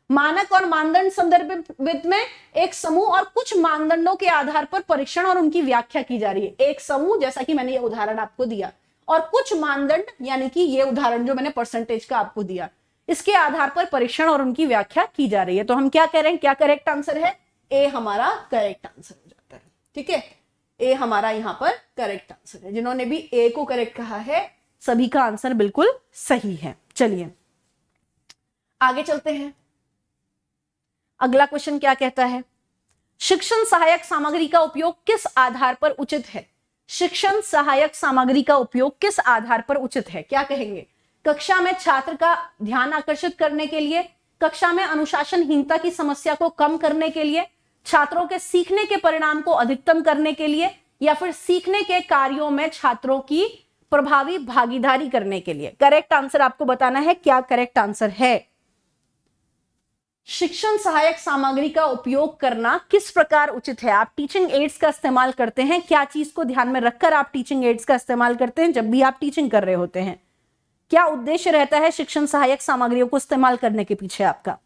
मानक और मानदंड संदर्भित में एक समूह और कुछ मानदंडों के आधार पर परीक्षण और उनकी व्याख्या की जा रही है। एक समूह, जैसा कि मैंने ये उदाहरण आपको दिया, और कुछ मानदंड यानी कि ये उदाहरण जो मैंने परसेंटेज का आपको दिया, इसके आधार पर परीक्षण और उनकी व्याख्या की जा रही है। तो हम क्या कह रहे हैं, क्या करेक्ट आंसर है, ए हमारा करेक्ट आंसर हो जाता है, ठीक है। ए हमारा यहां पर करेक्ट आंसर है। जिन्होंने भी ए को करेक्ट कहा है सभी का आंसर बिल्कुल सही है। चलिए आगे चलते हैं। अगला क्वेश्चन क्या कहता है, शिक्षण सहायक सामग्री का उपयोग किस आधार पर उचित है। शिक्षण सहायक सामग्री का उपयोग किस आधार पर उचित है, क्या कहेंगे। कक्षा में छात्र का ध्यान आकर्षित करने के लिए, कक्षा में अनुशासनहीनता की समस्या को कम करने के लिए, छात्रों के सीखने के परिणाम को अधिकतम करने के लिए, या फिर सीखने के कार्यों में छात्रों की प्रभावी भागीदारी करने के लिए। करेक्ट आंसर आपको बताना है, क्या करेक्ट आंसर है। शिक्षण सहायक सामग्री का उपयोग करना किस प्रकार उचित है। आप टीचिंग एड्स का इस्तेमाल करते हैं, क्या चीज को ध्यान में रखकर आप टीचिंग एड्स का इस्तेमाल करते हैं जब भी आप टीचिंग कर रहे होते हैं। क्या उद्देश्य रहता है शिक्षण सहायक सामग्रियों को इस्तेमाल करने के पीछे आपका।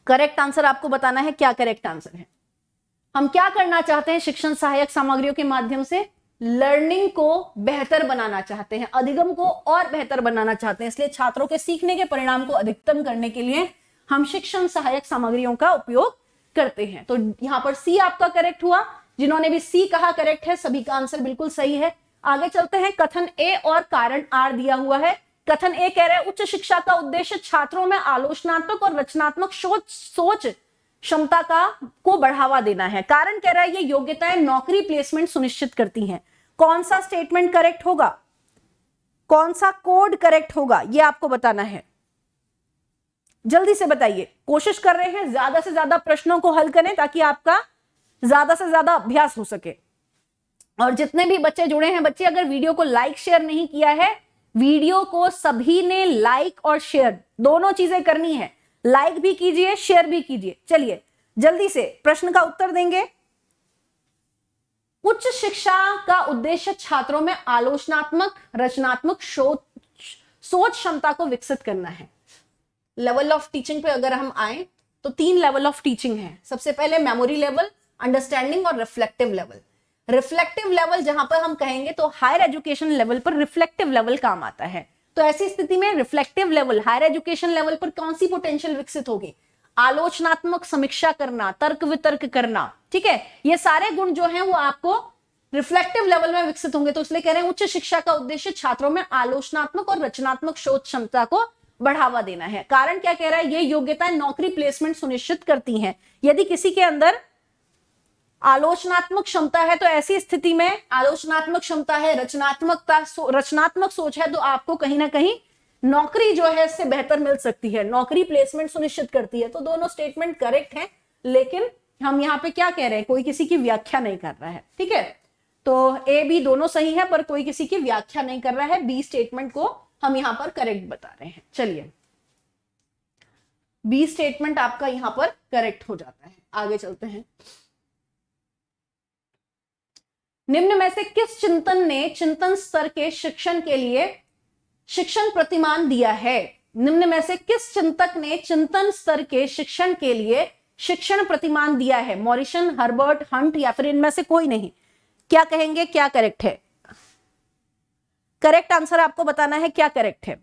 करेक्ट आंसर आपको बताना है, क्या करेक्ट आंसर है। हम क्या करना चाहते हैं शिक्षण सहायक सामग्रियों के माध्यम से? लर्निंग को बेहतर बनाना चाहते हैं, अधिगम को और बेहतर बनाना चाहते हैं। इसलिए छात्रों के सीखने के परिणाम को अधिकतम करने के लिए हम शिक्षण सहायक सामग्रियों का उपयोग करते हैं। तो यहां पर सी आपका करेक्ट हुआ। जिन्होंने भी सी कहा करेक्ट है, सभी का आंसर बिल्कुल सही है। आगे चलते हैं। कथन ए और कारण आर दिया हुआ है। कथन ए कह रहा है उच्च शिक्षा का उद्देश्य छात्रों में आलोचनात्मक और रचनात्मक सोच क्षमता को बढ़ावा देना है। कारण कह रहा है ये योग्यताएं नौकरी प्लेसमेंट सुनिश्चित करती हैं। कौन सा स्टेटमेंट करेक्ट होगा, कौन सा कोड करेक्ट होगा, ये आपको बताना है। जल्दी से बताइए। कोशिश कर रहे हैं ज्यादा से ज्यादा प्रश्नों को हल करें ताकि आपका ज्यादा से ज्यादा अभ्यास हो सके। और जितने भी बच्चे जुड़े हैं, बच्चे अगर वीडियो को लाइक शेयर नहीं किया है, वीडियो को सभी ने लाइक और शेयर दोनों चीजें करनी है। लाइक भी कीजिए, शेयर भी कीजिए। चलिए जल्दी से प्रश्न का उत्तर देंगे। उच्च शिक्षा का उद्देश्य छात्रों में आलोचनात्मक रचनात्मक सोच क्षमता को विकसित करना है। लेवल ऑफ टीचिंग पे अगर हम आए तो 3 लेवल ऑफ टीचिंग है। सबसे पहले मेमोरी लेवल, अंडरस्टैंडिंग और रिफ्लेक्टिव लेवल। रिफ्लेक्टिव लेवल जहां पर हम कहेंगे तो हायर एजुकेशन लेवल पर रिफ्लेक्टिव लेवल काम आता है। तो ऐसी स्थिति में reflective level, higher education level पर कौन सी पोटेंशियल विकसित होगी? आलोचनात्मक समीक्षा करना, तर्क वितर्क करना, ठीक है, ये सारे गुण जो हैं वो आपको रिफ्लेक्टिव लेवल में विकसित होंगे। तो इसलिए कह रहे हैं उच्च शिक्षा का उद्देश्य छात्रों में आलोचनात्मक और रचनात्मक सोच क्षमता को बढ़ावा देना है। कारण क्या कह रहा है? ये योग्यताएं नौकरी प्लेसमेंट सुनिश्चित करती हैं। यदि किसी के अंदर आलोचनात्मक क्षमता है तो ऐसी स्थिति में आलोचनात्मक क्षमता है, रचनात्मक सोच है, तो आपको कहीं ना कहीं नौकरी जो है इससे बेहतर मिल सकती है, नौकरी प्लेसमेंट सुनिश्चित करती है। तो दोनों स्टेटमेंट करेक्ट हैं, लेकिन हम यहाँ पे क्या कह रहे हैं, कोई किसी की व्याख्या नहीं कर रहा है, ठीक है। तो ए बी दोनों सही है, पर कोई किसी की व्याख्या नहीं कर रहा है। बी स्टेटमेंट को हम यहां पर करेक्ट बता रहे हैं। चलिए बी स्टेटमेंट आपका यहां पर करेक्ट हो जाता है। आगे चलते हैं। निम्न में से किस चिंतन ने चिंतन स्तर के शिक्षण के लिए शिक्षण प्रतिमान दिया है? निम्न में से किस चिंतक ने चिंतन स्तर के शिक्षण के लिए शिक्षण प्रतिमान दिया है? मॉरिसन, हर्बर्ट, हंट या फिर इनमें से कोई नहीं? क्या कहेंगे, क्या करेक्ट है? करेक्ट आंसर आपको बताना है क्या करेक्ट है।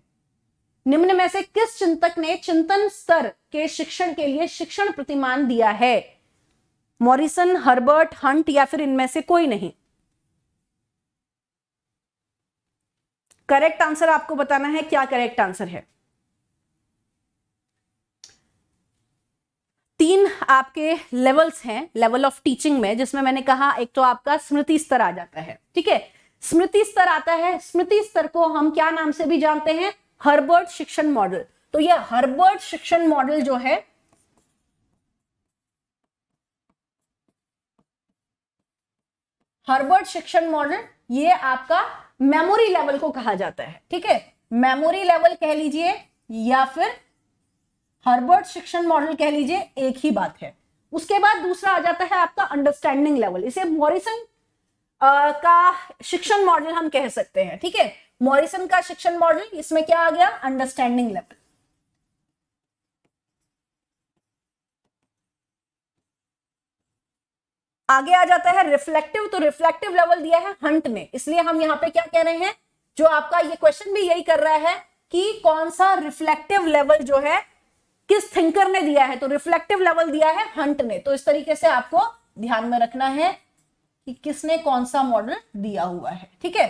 निम्न में से किस चिंतक ने चिंतन स्तर के शिक्षण के लिए शिक्षण प्रतिमान दिया है? मॉरिसन, हर्बर्ट, हंट या फिर इनमें से कोई नहीं? करेक्ट आंसर आपको बताना है क्या करेक्ट आंसर है। 3 आपके लेवल्स हैं लेवल ऑफ टीचिंग में, जिसमें मैंने कहा एक तो आपका स्मृति स्तर आ जाता है, ठीक है, स्मृति स्तर आता है। स्मृति स्तर को हम क्या नाम से भी जानते हैं? हर्बर्ट शिक्षण मॉडल। तो ये हर्बर्ट शिक्षण मॉडल जो है, हर्बर्ट शिक्षण मॉडल, ये आपका मेमोरी लेवल को कहा जाता है, ठीक है, मेमोरी लेवल कह लीजिए या फिर हर्बर्ट शिक्षण मॉडल कह लीजिए, एक ही बात है। उसके बाद दूसरा आ जाता है आपका अंडरस्टैंडिंग लेवल। इसे मॉरिसन का शिक्षण मॉडल हम कह सकते हैं, ठीक है, मॉरिसन का शिक्षण मॉडल, इसमें क्या आ गया? Understanding level. आगे आ जाता है रिफ्लेक्टिव। तो रिफ्लेक्टिव लेवल दिया है हंट ने, इसलिए हम यहां पे क्या कह रहे हैं, जो आपका ये क्वेश्चन भी यही कर रहा है कि कौन सा रिफ्लेक्टिव लेवल जो है किस थिंकर ने दिया है। तो रिफ्लेक्टिव लेवल दिया है हंट ने। तो इस तरीके से आपको ध्यान में रखना है कि किसने कौन सा मॉडल दिया हुआ है, ठीक है।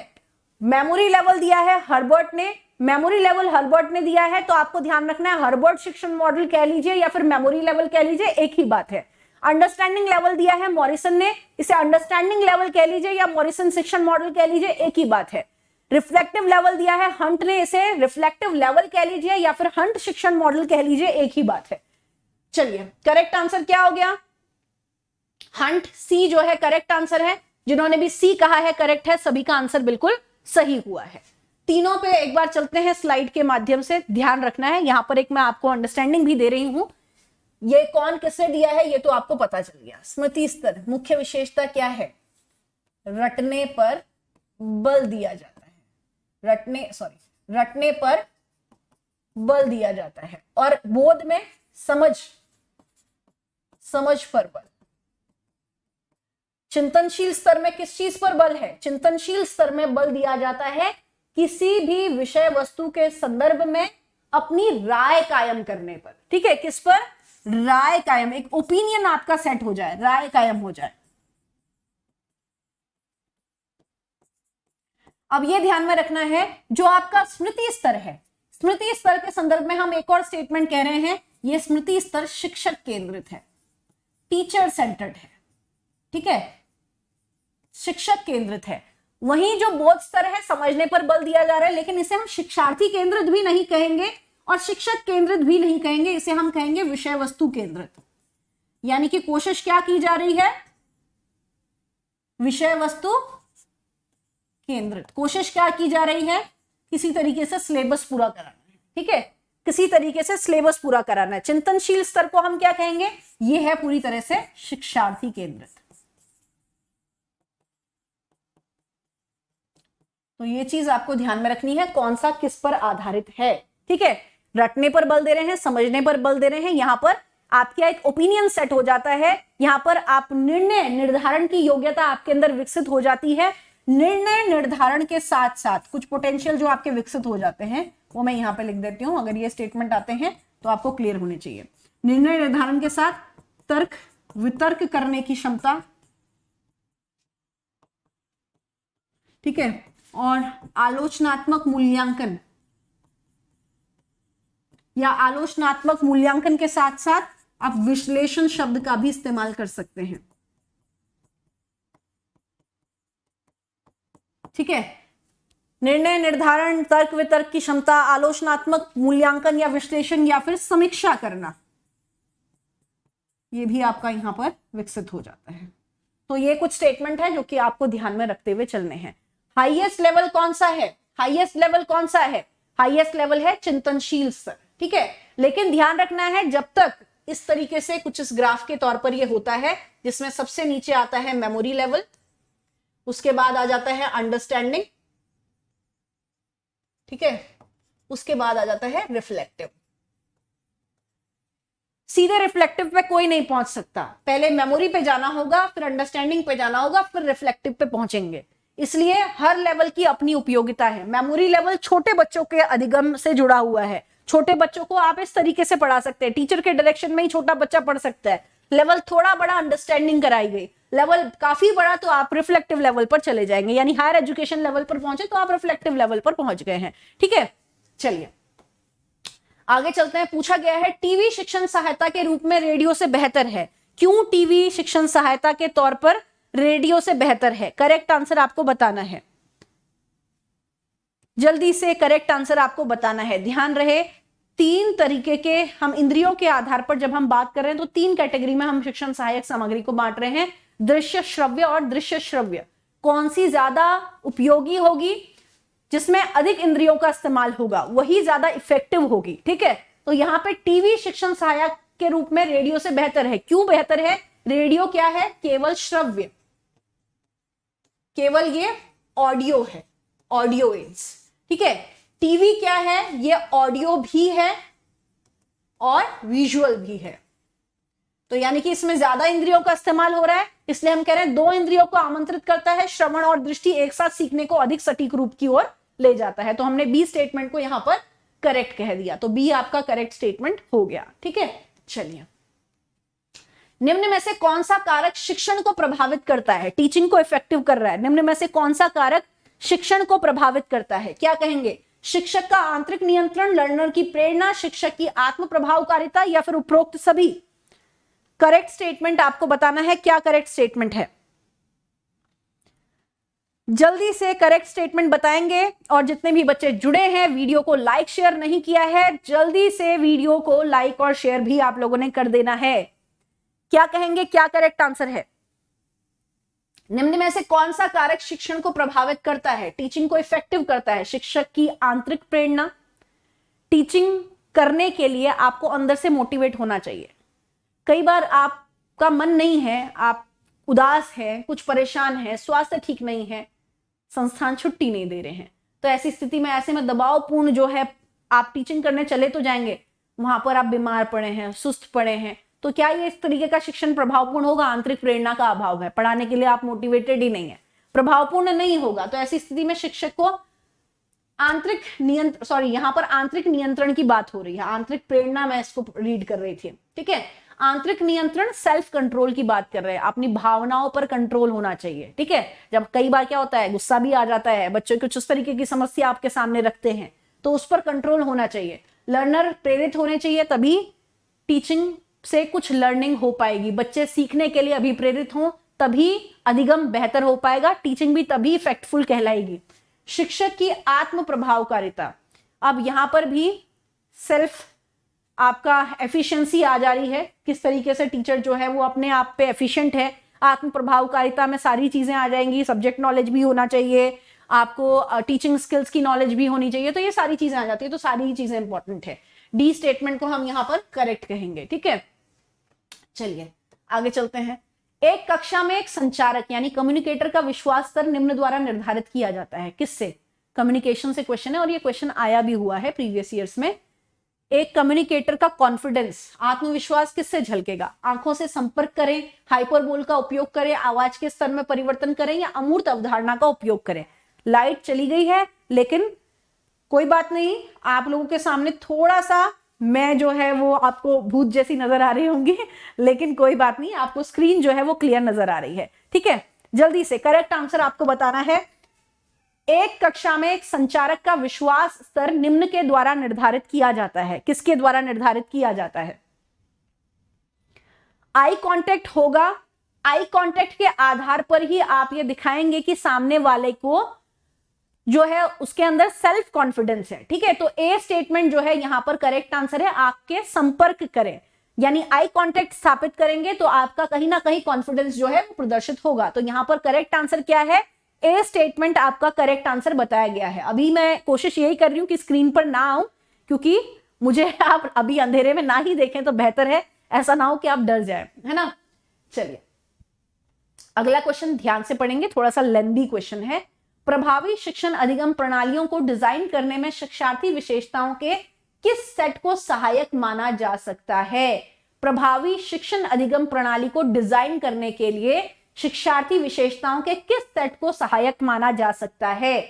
मेमोरी लेवल दिया है हर्बर्ट ने, मेमोरी लेवल हर्बर्ट ने दिया है, तो आपको ध्यान रखना है हर्बर्ट शिक्षण मॉडल कह लीजिए या फिर मेमोरी लेवल कह लीजिए, एक ही बात है। अंडरस्टैंडिंग लेवल दिया है मॉरिसन ने, इसे अंडरस्टैंडिंग लेवल कह लीजिए या मॉरिसन शिक्षण मॉडल कह लीजिए, एक ही बात है। रिफ्लेक्टिव लेवल दिया है हंट ने, इसे रिफ्लेक्टिव लेवल कह लीजिए या फिर हंट शिक्षण मॉडल कह लीजिए, एक ही बात है। चलिए करेक्ट आंसर क्या हो गया? हंट, सी जो है करेक्ट आंसर है। जिन्होंने भी सी कहा है करेक्ट है, सभी का आंसर बिल्कुल सही हुआ है। तीनों पे एक बार चलते हैं स्लाइड के माध्यम से, ध्यान रखना है। यहां पर एक मैं आपको अंडरस्टैंडिंग भी दे रही हूं, ये कौन किसने दिया है ये तो आपको पता चल गया। स्मृति स्तर, मुख्य विशेषता क्या है? रटने पर बल दिया जाता है, रटने पर बल दिया जाता है, और बोध में समझ पर बल। चिंतनशील स्तर में किस चीज पर बल है? चिंतनशील स्तर में बल दिया जाता है किसी भी विषय वस्तु के संदर्भ में अपनी राय कायम करने पर। ठीक है, किस पर? राय कायम, एक ओपिनियन आपका सेट हो जाए, राय कायम हो जाए। अब ये ध्यान में रखना है, जो आपका स्मृति स्तर है, स्मृति स्तर के संदर्भ में हम एक और स्टेटमेंट कह रहे हैं, ये स्मृति स्तर शिक्षक केंद्रित है, टीचर सेंटर्ड है। ठीक है, शिक्षक केंद्रित है। वहीं जो बोध स्तर है, समझने पर बल दिया जा रहा है, लेकिन इसे हम शिक्षार्थी केंद्रित भी नहीं कहेंगे और शिक्षक केंद्रित भी नहीं कहेंगे, इसे हम कहेंगे विषय वस्तु केंद्रित। यानी कि कोशिश क्या की जा रही है? विषय वस्तु केंद्रित। कोशिश क्या की जा रही है? किसी तरीके से सिलेबस पूरा कराना है। ठीक है, किसी तरीके से सिलेबस पूरा कराना है। चिंतनशील स्तर को हम क्या कहेंगे? ये है पूरी तरह से शिक्षार्थी केंद्रित। तो ये चीज आपको ध्यान में रखनी है, कौन सा किस पर आधारित है। ठीक है, रटने पर बल दे रहे हैं, समझने पर बल दे रहे हैं, यहां पर आपका एक ओपिनियन सेट हो जाता है, यहां पर आप निर्णय निर्धारण की योग्यता आपके अंदर विकसित हो जाती है। निर्णय निर्धारण के साथ साथ कुछ पोटेंशियल जो आपके विकसित हो जाते हैं वो मैं यहां पे लिख देती हूं, अगर ये स्टेटमेंट आते हैं तो आपको क्लियर होने चाहिए। निर्णय निर्धारण के साथ तर्क वितर्क करने की क्षमता, ठीक है, और आलोचनात्मक मूल्यांकन या आलोचनात्मक मूल्यांकन के साथ साथ आप विश्लेषण शब्द का भी इस्तेमाल कर सकते हैं। ठीक है, निर्णय निर्धारण, तर्क वितर्क की क्षमता, आलोचनात्मक मूल्यांकन या विश्लेषण या फिर समीक्षा करना, ये भी आपका यहां पर विकसित हो जाता है। तो ये कुछ स्टेटमेंट है जो कि आपको ध्यान में रखते हुए चलने हैं। हाईएस्ट लेवल कौन सा है? हाईएस्ट लेवल कौन सा है? हाईएस्ट लेवल है चिंतनशील स्तर। ठीक है, लेकिन ध्यान रखना है, जब तक इस तरीके से कुछ इस ग्राफ के तौर पर ये होता है, जिसमें सबसे नीचे आता है मेमोरी लेवल, उसके बाद आ जाता है अंडरस्टैंडिंग, ठीक है, उसके बाद आ जाता है रिफ्लेक्टिव। सीधे रिफ्लेक्टिव पे कोई नहीं पहुंच सकता, पहले मेमोरी पे जाना होगा, फिर अंडरस्टैंडिंग पे जाना होगा, फिर रिफ्लेक्टिव पे पहुंचेंगे। इसलिए हर लेवल की अपनी उपयोगिता है। मेमोरी लेवल छोटे बच्चों के अधिगम से जुड़ा हुआ है, छोटे बच्चों को आप इस तरीके से पढ़ा सकते हैं, टीचर के डायरेक्शन में ही छोटा बच्चा पढ़ सकता है। लेवल थोड़ा बड़ा अंडरस्टैंडिंग कराई गई, लेवल काफी बड़ा तो आप रिफ्लेक्टिव लेवल पर चले जाएंगे, यानी हायर एजुकेशन लेवल पर पहुंचे तो आप रिफ्लेक्टिव लेवल पर पहुंच गए हैं। ठीक है, चलिए आगे चलते हैं। पूछा गया है टीवी शिक्षण सहायता के रूप में रेडियो से बेहतर है, क्यों टीवी शिक्षण सहायता के तौर पर रेडियो से बेहतर है? करेक्ट आंसर आपको बताना है, जल्दी से करेक्ट आंसर आपको बताना है। ध्यान रहे, तीन तरीके के हम इंद्रियों के आधार पर जब हम बात कर रहे हैं तो तीन कैटेगरी में हम शिक्षण सहायक सामग्री को बांट रहे हैं, दृश्य श्रव्य और दृश्य श्रव्य। कौन सी ज्यादा उपयोगी होगी, जिसमें अधिक इंद्रियों का इस्तेमाल होगा, वही ज्यादा इफेक्टिव होगी। ठीक है, तो यहां पे टीवी शिक्षण सहायक के रूप में रेडियो से बेहतर है। क्यों बेहतर है? रेडियो क्या है? केवल श्रव्य, केवल ये ऑडियो है, ऑडियो एड्स। ठीक है, टीवी क्या है? ये ऑडियो भी है और विजुअल भी है, तो यानी कि इसमें ज्यादा इंद्रियों का इस्तेमाल हो रहा है, इसलिए हम कह रहे हैं दो इंद्रियों को आमंत्रित करता है, श्रवण और दृष्टि एक साथ सीखने को अधिक सटीक रूप की ओर ले जाता है। तो हमने बी स्टेटमेंट को यहां पर करेक्ट कह दिया, तो बी आपका करेक्ट स्टेटमेंट हो गया। ठीक है, चलिए निम्न में से कौन सा कारक शिक्षण को प्रभावित करता है, टीचिंग को इफेक्टिव कर रहा है? निम्न में से कौन सा कारक शिक्षण को प्रभावित करता है? क्या कहेंगे? शिक्षक का आंतरिक नियंत्रण, लर्नर की प्रेरणा, शिक्षक की आत्म प्रभावकारिता या फिर उपरोक्त सभी? करेक्ट स्टेटमेंट आपको बताना है, क्या करेक्ट स्टेटमेंट है? जल्दी से करेक्ट स्टेटमेंट बताएंगे। और जितने भी बच्चे जुड़े हैं, वीडियो को लाइक शेयर नहीं किया है, जल्दी से वीडियो को लाइक और शेयर भी आप लोगों ने कर देना है। क्या कहेंगे, क्या करेक्ट आंसर है? निम्न में से कौन सा कारक शिक्षण को प्रभावित करता है, टीचिंग को इफेक्टिव करता है? शिक्षक की आंतरिक प्रेरणा, टीचिंग करने के लिए आपको अंदर से मोटिवेट होना चाहिए। कई बार आपका मन नहीं है, आप उदास हैं, कुछ परेशान हैं, स्वास्थ्य ठीक नहीं है, संस्थान छुट्टी नहीं दे रहे हैं, तो ऐसी स्थिति में, ऐसे में दबावपूर्ण जो है, आप टीचिंग करने चले तो जाएंगे, वहां पर आप बीमार पड़े हैं, सुस्त पड़े हैं, तो क्या ये इस तरीके का शिक्षण प्रभावपूर्ण होगा? आंतरिक प्रेरणा का अभाव है, पढ़ाने के लिए आप मोटिवेटेड ही नहीं है, प्रभावपूर्ण नहीं होगा। तो ऐसी स्थिति में शिक्षक को आंतरिक नियंत्रण, यहां पर आंतरिक नियंत्रण की बात हो रही है, आंतरिक प्रेरणा मैं इसको रीड कर रही थी, ठीक है। आंतरिक नियंत्रण सेल्फ कंट्रोल की बात कर रहे हैं, अपनी भावनाओं पर कंट्रोल होना चाहिए, ठीक है। जब कई बार क्या होता है, गुस्सा भी आ जाता है, बच्चों कुछ उस तरीके की समस्या आपके सामने रखते हैं, तो उस पर कंट्रोल होना चाहिए। लर्नर प्रेरित होने चाहिए, तभी टीचिंग से कुछ लर्निंग हो पाएगी। बच्चे सीखने के लिए अभिप्रेरित हों, तभी अधिगम बेहतर हो पाएगा, टीचिंग भी तभी इफेक्टफुल कहलाएगी। शिक्षक की आत्म प्रभावकारिता, अब यहां पर भी सेल्फ आपका एफिशिएंसी आ जा रही है, किस तरीके से टीचर जो है वो अपने आप पे एफिशिएंट है। आत्म प्रभावकारिता में सारी चीजें आ जाएंगी, सब्जेक्ट नॉलेज भी होना चाहिए, आपको टीचिंग स्किल्स की नॉलेज भी होनी चाहिए, तो ये सारी चीजें आ जाती है, तो सारी चीजें इंपॉर्टेंट है। डी स्टेटमेंट को हम यहां पर करेक्ट कहेंगे, ठीक है। चलिए आगे चलते हैं। एक कक्षा में एक संचारक यानी कम्युनिकेटर का विश्वास स्तर निम्न द्वारा निर्धारित किया जाता है, किससे? कम्युनिकेशन से क्वेश्चन है, और ये क्वेश्चन आया भी हुआ है प्रीवियस ईयर्स में। एक कम्युनिकेटर का कॉन्फिडेंस, आत्मविश्वास किससे झलकेगा? आंखों से संपर्क करें, हाइपरबोल का उपयोग करें, आवाज के स्तर में परिवर्तन करें, या अमूर्त अवधारणा का उपयोग करें। लाइट चली गई है, लेकिन कोई बात नहीं, आप लोगों के सामने थोड़ा सा मैं जो है वो आपको भूत जैसी नजर आ रही होंगी, लेकिन कोई बात नहीं, आपको स्क्रीन जो है वो क्लियर नजर आ रही है, ठीक है। जल्दी से करेक्ट आंसर आपको बताना है। एक कक्षा में एक संचारक का विश्वास स्तर निम्न के द्वारा निर्धारित किया जाता है, किसके द्वारा निर्धारित किया जाता है? आई कांटेक्ट होगा, आई कांटेक्ट के आधार पर ही आप ये दिखाएंगे कि सामने वाले को जो है उसके अंदर सेल्फ कॉन्फिडेंस है, ठीक है। तो ए स्टेटमेंट जो है यहां पर करेक्ट आंसर है, आपके संपर्क करें, यानी आई कांटेक्ट स्थापित करेंगे तो आपका कहीं ना कहीं कॉन्फिडेंस जो है वो प्रदर्शित होगा। तो यहां पर करेक्ट आंसर क्या है? ए स्टेटमेंट आपका करेक्ट आंसर बताया गया है। अभी मैं कोशिश यही कर रही हूं कि स्क्रीन पर ना आऊं, क्योंकि मुझे आप अभी अंधेरे में ना ही देखें तो बेहतर है, ऐसा ना हो कि आप डर जाए, है ना। चलिए अगला क्वेश्चन ध्यान से पढ़ेंगे, थोड़ा सा लेंदी क्वेश्चन है। प्रभावी शिक्षण अधिगम प्रणालियों को डिजाइन करने में शिक्षार्थी विशेषताओं के किस सेट को सहायक माना जा सकता है? प्रभावी शिक्षण अधिगम प्रणाली को डिजाइन करने के लिए शिक्षार्थी विशेषताओं के किस सेट को सहायक माना जा सकता है?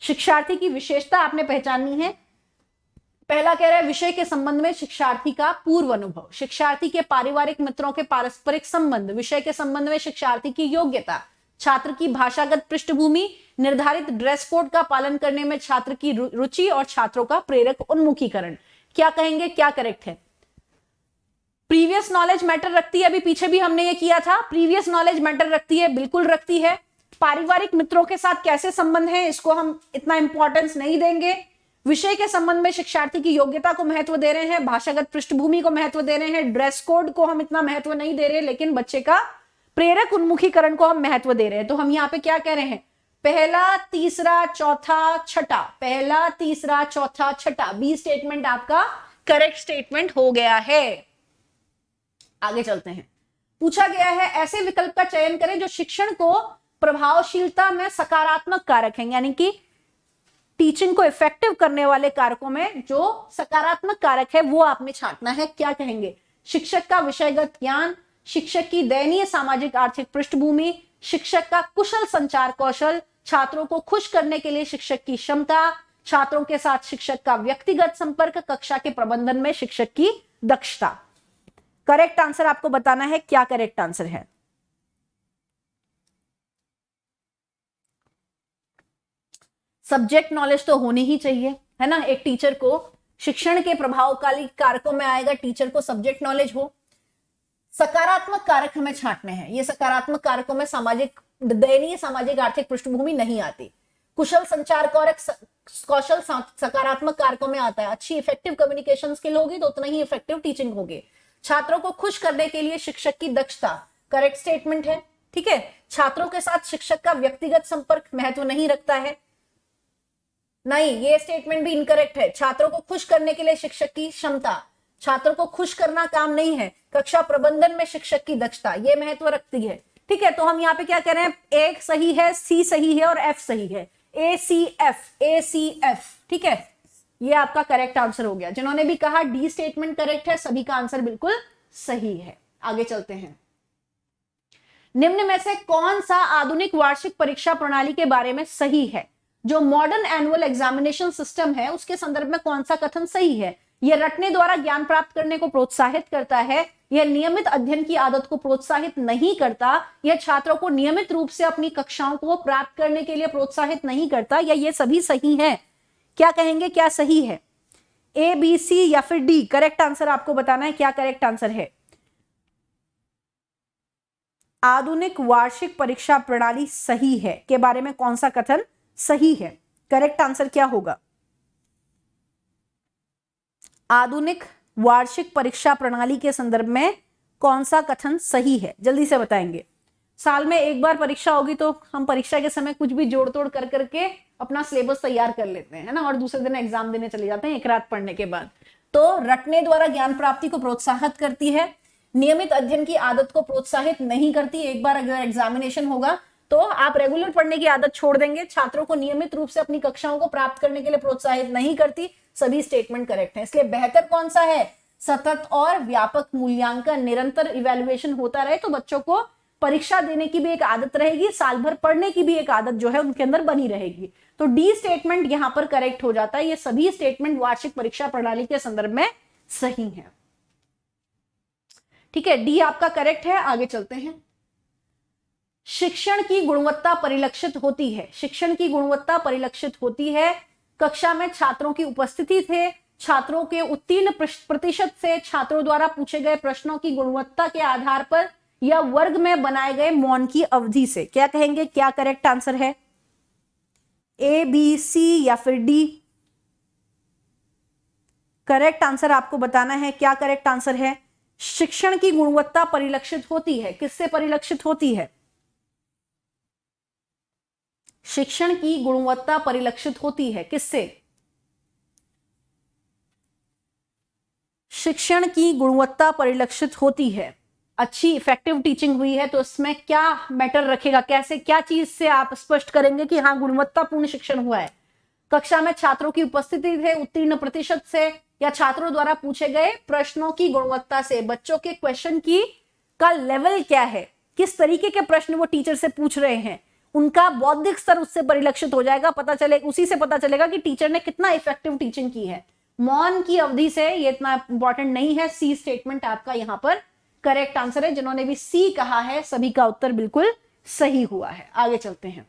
शिक्षार्थी की विशेषता आपने पहचाननी है। पहला कह रहा है विषय के संबंध में शिक्षार्थी का पूर्व अनुभव, शिक्षार्थी के पारिवारिक मित्रों के पारस्परिक संबंध, विषय के संबंध में शिक्षार्थी की योग्यता, छात्र की भाषागत पृष्ठभूमि, निर्धारित ड्रेस कोड का पालन करने में छात्र की रुचि और छात्रों का प्रेरक उन्मुखीकरण। क्या कहेंगे, क्या करेक्ट है? प्रीवियस नॉलेज मैटर रखती है, अभी पीछे भी हमने ये किया था, प्रीवियस नॉलेज मैटर रखती है, बिल्कुल रखती है। पारिवारिक मित्रों के साथ कैसे संबंध है, इसको हम इतना इंपॉर्टेंस नहीं देंगे। विषय के संबंध में शिक्षार्थी की योग्यता को महत्व दे रहे हैं, भाषागत पृष्ठभूमि को महत्व दे रहे हैं, ड्रेस कोड को हम इतना महत्व नहीं दे रहे, लेकिन बच्चे का प्रेरक उन्मुखीकरण को हम महत्व दे रहे हैं। तो हम यहाँ पे क्या कह रहे हैं? पहला, तीसरा, चौथा, छठा, पहला, तीसरा, चौथा, छठा, बी स्टेटमेंट आपका करेक्ट स्टेटमेंट हो गया है। आगे चलते हैं। पूछा गया है ऐसे विकल्प का चयन करें जो शिक्षण को प्रभावशीलता में सकारात्मक कारक हैं, यानी कि टीचिंग को इफेक्टिव करने वाले कारकों में जो सकारात्मक कारक है वो आपने छांटना है। क्या कहेंगे? शिक्षक का विषयगत ज्ञान, शिक्षक की दयनीय सामाजिक आर्थिक पृष्ठभूमि, शिक्षक का कुशल संचार कौशल, छात्रों को खुश करने के लिए शिक्षक की क्षमता, छात्रों के साथ शिक्षक का व्यक्तिगत संपर्क, कक्षा के प्रबंधन में शिक्षक की दक्षता। करेक्ट आंसर आपको बताना है, क्या करेक्ट आंसर है? सब्जेक्ट नॉलेज तो होनी ही चाहिए, है ना। एक टीचर को शिक्षण के प्रभावकारी कारकों में आएगा, टीचर को सब्जेक्ट नॉलेज हो। सकारात्मक कारक हमें छांटने हैं। ये सकारात्मक कारकों में सामाजिक, दयनीय सामाजिक आर्थिक पृष्ठभूमि नहीं आती। कुशल संचार कौशल सकारात्मक कारकों में आता है। अच्छी इफेक्टिव कम्युनिकेशन स्किल होगी तो उतना ही इफेक्टिव टीचिंग होगी। छात्रों को खुश करने के लिए शिक्षक की दक्षता करेक्ट स्टेटमेंट है, ठीक है। छात्रों के साथ शिक्षक का व्यक्तिगत संपर्क महत्व नहीं रखता है, नहीं, ये स्टेटमेंट भी इनकरेक्ट है। छात्रों को खुश करने के लिए शिक्षक की क्षमता, छात्रों को खुश करना काम नहीं है। कक्षा प्रबंधन में शिक्षक की दक्षता, ये महत्व रखती है, ठीक है। तो हम यहाँ पे क्या कह रहे हैं? एक सही है, सी सही है और एफ सही है। ACF, ठीक है, ये आपका करेक्ट आंसर हो गया। जिन्होंने भी कहा डी स्टेटमेंट करेक्ट है, सभी का आंसर बिल्कुल सही है। आगे चलते हैं। निम्न में से कौन सा आधुनिक वार्षिक परीक्षा प्रणाली के बारे में सही है? जो मॉडर्न एनुअल एग्जामिनेशन सिस्टम है उसके संदर्भ में कौन सा कथन सही है? यह रटने द्वारा ज्ञान प्राप्त करने को प्रोत्साहित करता है, यह नियमित अध्ययन की आदत को प्रोत्साहित नहीं करता, यह छात्रों को नियमित रूप से अपनी कक्षाओं को प्राप्त करने के लिए प्रोत्साहित नहीं करता, या ये सभी सही हैं? क्या कहेंगे, क्या सही है? ए, बी, सी या फिर डी? करेक्ट आंसर आपको बताना है। क्या करेक्ट आंसर है? आधुनिक वार्षिक परीक्षा प्रणाली सही है के बारे में कौन सा कथन सही है? करेक्ट आंसर क्या होगा? आधुनिक वार्षिक परीक्षा प्रणाली के संदर्भ में कौन सा कथन सही है? जल्दी से बताएंगे। साल में एक बार परीक्षा होगी तो हम परीक्षा के समय कुछ भी जोड़ तोड़ कर करके अपना सिलेबस तैयार कर लेते हैं, है ना, और दूसरे दिन एग्जाम देने चले जाते हैं एक रात पढ़ने के बाद। तो रटने द्वारा ज्ञान प्राप्ति को प्रोत्साहित करती है, नियमित अध्ययन की आदत को प्रोत्साहित नहीं करती। एक बार अगर एग्जामिनेशन होगा तो आप रेगुलर पढ़ने की आदत छोड़ देंगे, छात्रों को नियमित रूप से अपनी कक्षाओं को प्राप्त करने के लिए प्रोत्साहित नहीं करती। सभी स्टेटमेंट करेक्ट हैं। इसलिए बेहतर कौन सा है? सतत और व्यापक मूल्यांकन, निरंतर इवैल्यूएशन होता रहे तो बच्चों को परीक्षा देने की भी एक आदत रहेगी, साल भर पढ़ने की भी एक आदत जो है उनके अंदर बनी रहेगी। तो डी स्टेटमेंट यहां पर करेक्ट हो जाता है। ये सभी स्टेटमेंट वार्षिक परीक्षा प्रणाली के संदर्भ में सही है। ठीक है, डी आपका करेक्ट है। आगे चलते हैं। शिक्षण की गुणवत्ता परिलक्षित होती है। शिक्षण की गुणवत्ता परिलक्षित होती है कक्षा में छात्रों की उपस्थिति से, छात्रों के उत्तीर्ण प्रतिशत से, छात्रों द्वारा पूछे गए प्रश्नों की गुणवत्ता के आधार पर, या वर्ग में बनाए गए मौन की अवधि से। क्या कहेंगे, क्या करेक्ट आंसर है? ए, बी, सी या फिर डी? करेक्ट आंसर आपको बताना है। क्या करेक्ट आंसर है? शिक्षण की गुणवत्ता परिलक्षित होती है। किससे परिलक्षित होती है? शिक्षण की गुणवत्ता परिलक्षित होती है किससे? शिक्षण की गुणवत्ता परिलक्षित होती है। अच्छी इफेक्टिव टीचिंग हुई है तो इसमें क्या मैटर रखेगा, कैसे, क्या चीज से आप स्पष्ट करेंगे कि हाँ गुणवत्तापूर्ण शिक्षण हुआ है? कक्षा में छात्रों की उपस्थिति से, उत्तीर्ण प्रतिशत से, या छात्रों द्वारा पूछे गए प्रश्नों की गुणवत्ता से। बच्चों के क्वेश्चन की का लेवल क्या है, किस तरीके के प्रश्न वो टीचर से पूछ रहे हैं, उनका बौद्धिक स्तर उससे परिलक्षित हो जाएगा। पता चले, उसी से पता चलेगा कि टीचर ने कितना इफेक्टिव टीचिंग की है। मौन की अवधि से ये इतना इंपॉर्टेंट नहीं है। सी स्टेटमेंट आपका यहां पर करेक्ट आंसर है। जिन्होंने भी सी कहा है सभी का उत्तर बिल्कुल सही हुआ है। आगे चलते हैं।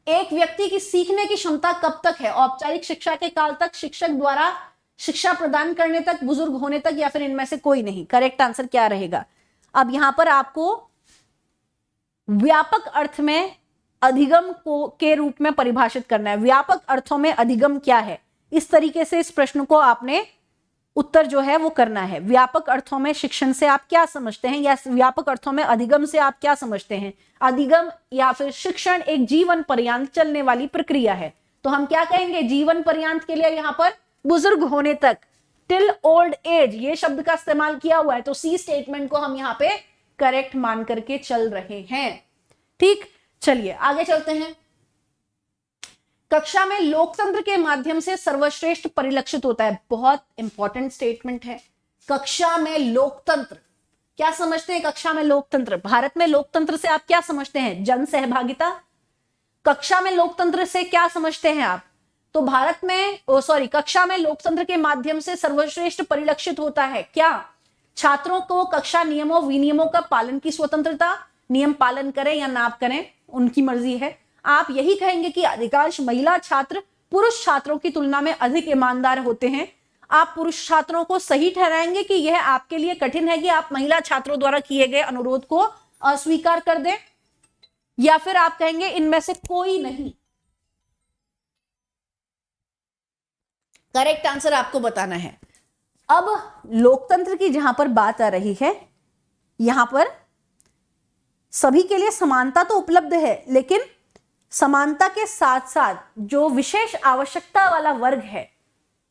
एक व्यक्ति की सीखने की क्षमता कब तक है? औपचारिक शिक्षा के काल तक, शिक्षक द्वारा शिक्षा प्रदान करने तक, बुजुर्ग होने तक, या फिर इनमें से कोई नहीं? करेक्ट आंसर क्या रहेगा? अब यहां पर आपको व्यापक अर्थ में अधिगम को के रूप में परिभाषित करना है। व्यापक अर्थों में अधिगम क्या है, इस तरीके से इस प्रश्न को आपने उत्तर जो है वो करना है। व्यापक अर्थों में शिक्षण से आप क्या समझते हैं, या व्यापक अर्थों में अधिगम से आप क्या समझते हैं? अधिगम या फिर शिक्षण एक जीवन पर्यंत चलने वाली प्रक्रिया है। तो हम क्या कहेंगे? जीवन पर्यंत के लिए यहां पर बुजुर्ग होने तक, टिल ओल्ड एज, ये शब्द का इस्तेमाल किया हुआ है। तो सी स्टेटमेंट को हम यहां पे करेक्ट मान करके चल रहे हैं। ठीक, चलिए आगे चलते हैं। कक्षा में लोकतंत्र के माध्यम से सर्वश्रेष्ठ परिलक्षित होता है। बहुत इंपॉर्टेंट स्टेटमेंट है। कक्षा में लोकतंत्र, क्या समझते हैं कक्षा में लोकतंत्र? भारत में लोकतंत्र से आप क्या समझते हैं? जन सहभागिता। कक्षा में लोकतंत्र से क्या समझते हैं आप? तो भारत में कक्षा में लोकतंत्र के माध्यम से सर्वश्रेष्ठ परिलक्षित होता है क्या? छात्रों को कक्षा नियमों विनियमों का पालन की स्वतंत्रता, नियम पालन करें या ना करें उनकी मर्जी है। आप यही कहेंगे कि अधिकांश महिला छात्र पुरुष छात्रों की तुलना में अधिक ईमानदार होते हैं। आप पुरुष छात्रों को सही ठहराएंगे कि यह आपके लिए कठिन है कि आप महिला छात्रों द्वारा किए गए अनुरोध को अस्वीकार कर दें, या फिर आप कहेंगे इनमें से कोई नहीं? करेक्ट आंसर आपको बताना है। अब लोकतंत्र की जहां पर बात आ रही है, यहां पर सभी के लिए समानता तो उपलब्ध है, लेकिन समानता के साथ साथ जो विशेष आवश्यकता वाला वर्ग है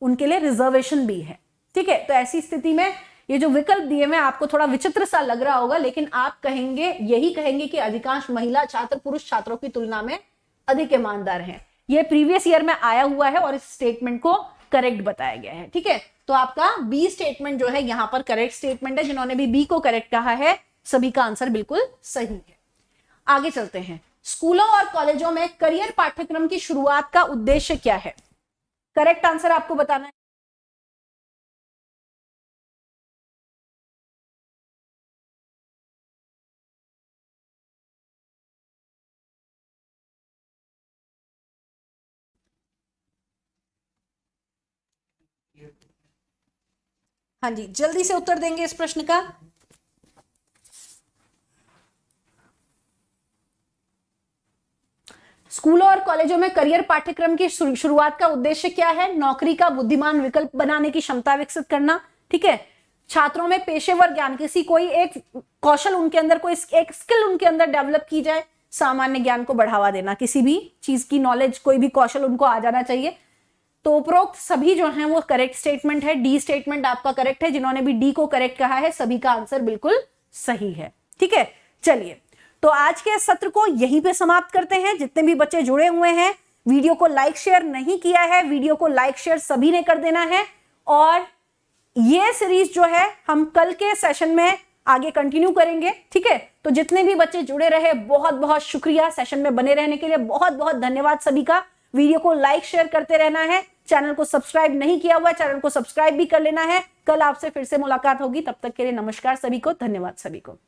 उनके लिए रिजर्वेशन भी है। ठीक है, तो ऐसी स्थिति में ये जो विकल्प दिए हुए आपको थोड़ा विचित्र सा लग रहा होगा, लेकिन आप कहेंगे, यही कहेंगे कि अधिकांश महिला छात्र पुरुष छात्रों की तुलना में अधिक ईमानदार हैं। ये प्रीवियस ईयर में आया हुआ है और इस स्टेटमेंट को करेक्ट बताया गया है। ठीक है, तो आपका बी स्टेटमेंट जो है यहां पर करेक्ट स्टेटमेंट है। जिन्होंने भी बी को करेक्ट कहा है सभी का आंसर बिल्कुल सही है। आगे चलते हैं। स्कूलों और कॉलेजों में करियर पाठ्यक्रम की शुरुआत का उद्देश्य क्या है? करेक्ट आंसर आपको बताना है। हाँ जी, जल्दी से उत्तर देंगे इस प्रश्न का। स्कूलों और कॉलेजों में करियर पाठ्यक्रम की शुरुआत का उद्देश्य क्या है? नौकरी का बुद्धिमान विकल्प बनाने की क्षमता विकसित करना। ठीक है, छात्रों में पेशेवर ज्ञान, किसी कोई एक कौशल उनके अंदर, कोई एक स्किल उनके अंदर डेवलप की जाए, सामान्य ज्ञान को बढ़ावा देना, किसी भी चीज की नॉलेज, कोई भी कौशल उनको आ जाना चाहिए। तो उपरोक्त सभी जो हैं वो करेक्ट स्टेटमेंट है। डी स्टेटमेंट आपका करेक्ट है। जिन्होंने भी डी को करेक्ट कहा है सभी का आंसर बिल्कुल सही है। ठीक है, चलिए तो आज के सत्र को यहीं पे समाप्त करते हैं। जितने भी बच्चे जुड़े हुए हैं, वीडियो को लाइक शेयर नहीं किया है, वीडियो को लाइक शेयर सभी ने कर देना है। और ये सीरीज जो है हम कल के सेशन में आगे कंटिन्यू करेंगे। ठीक है, तो जितने भी बच्चे जुड़े रहे बहुत बहुत शुक्रिया। सेशन में बने रहने के लिए बहुत बहुत धन्यवाद सभी का। वीडियो को लाइक शेयर करते रहना है। चैनल को सब्सक्राइब नहीं किया हुआ, चैनल को सब्सक्राइब भी कर लेना है। कल आपसे फिर से मुलाकात होगी, तब तक के लिए नमस्कार सभी को, धन्यवाद सभी को।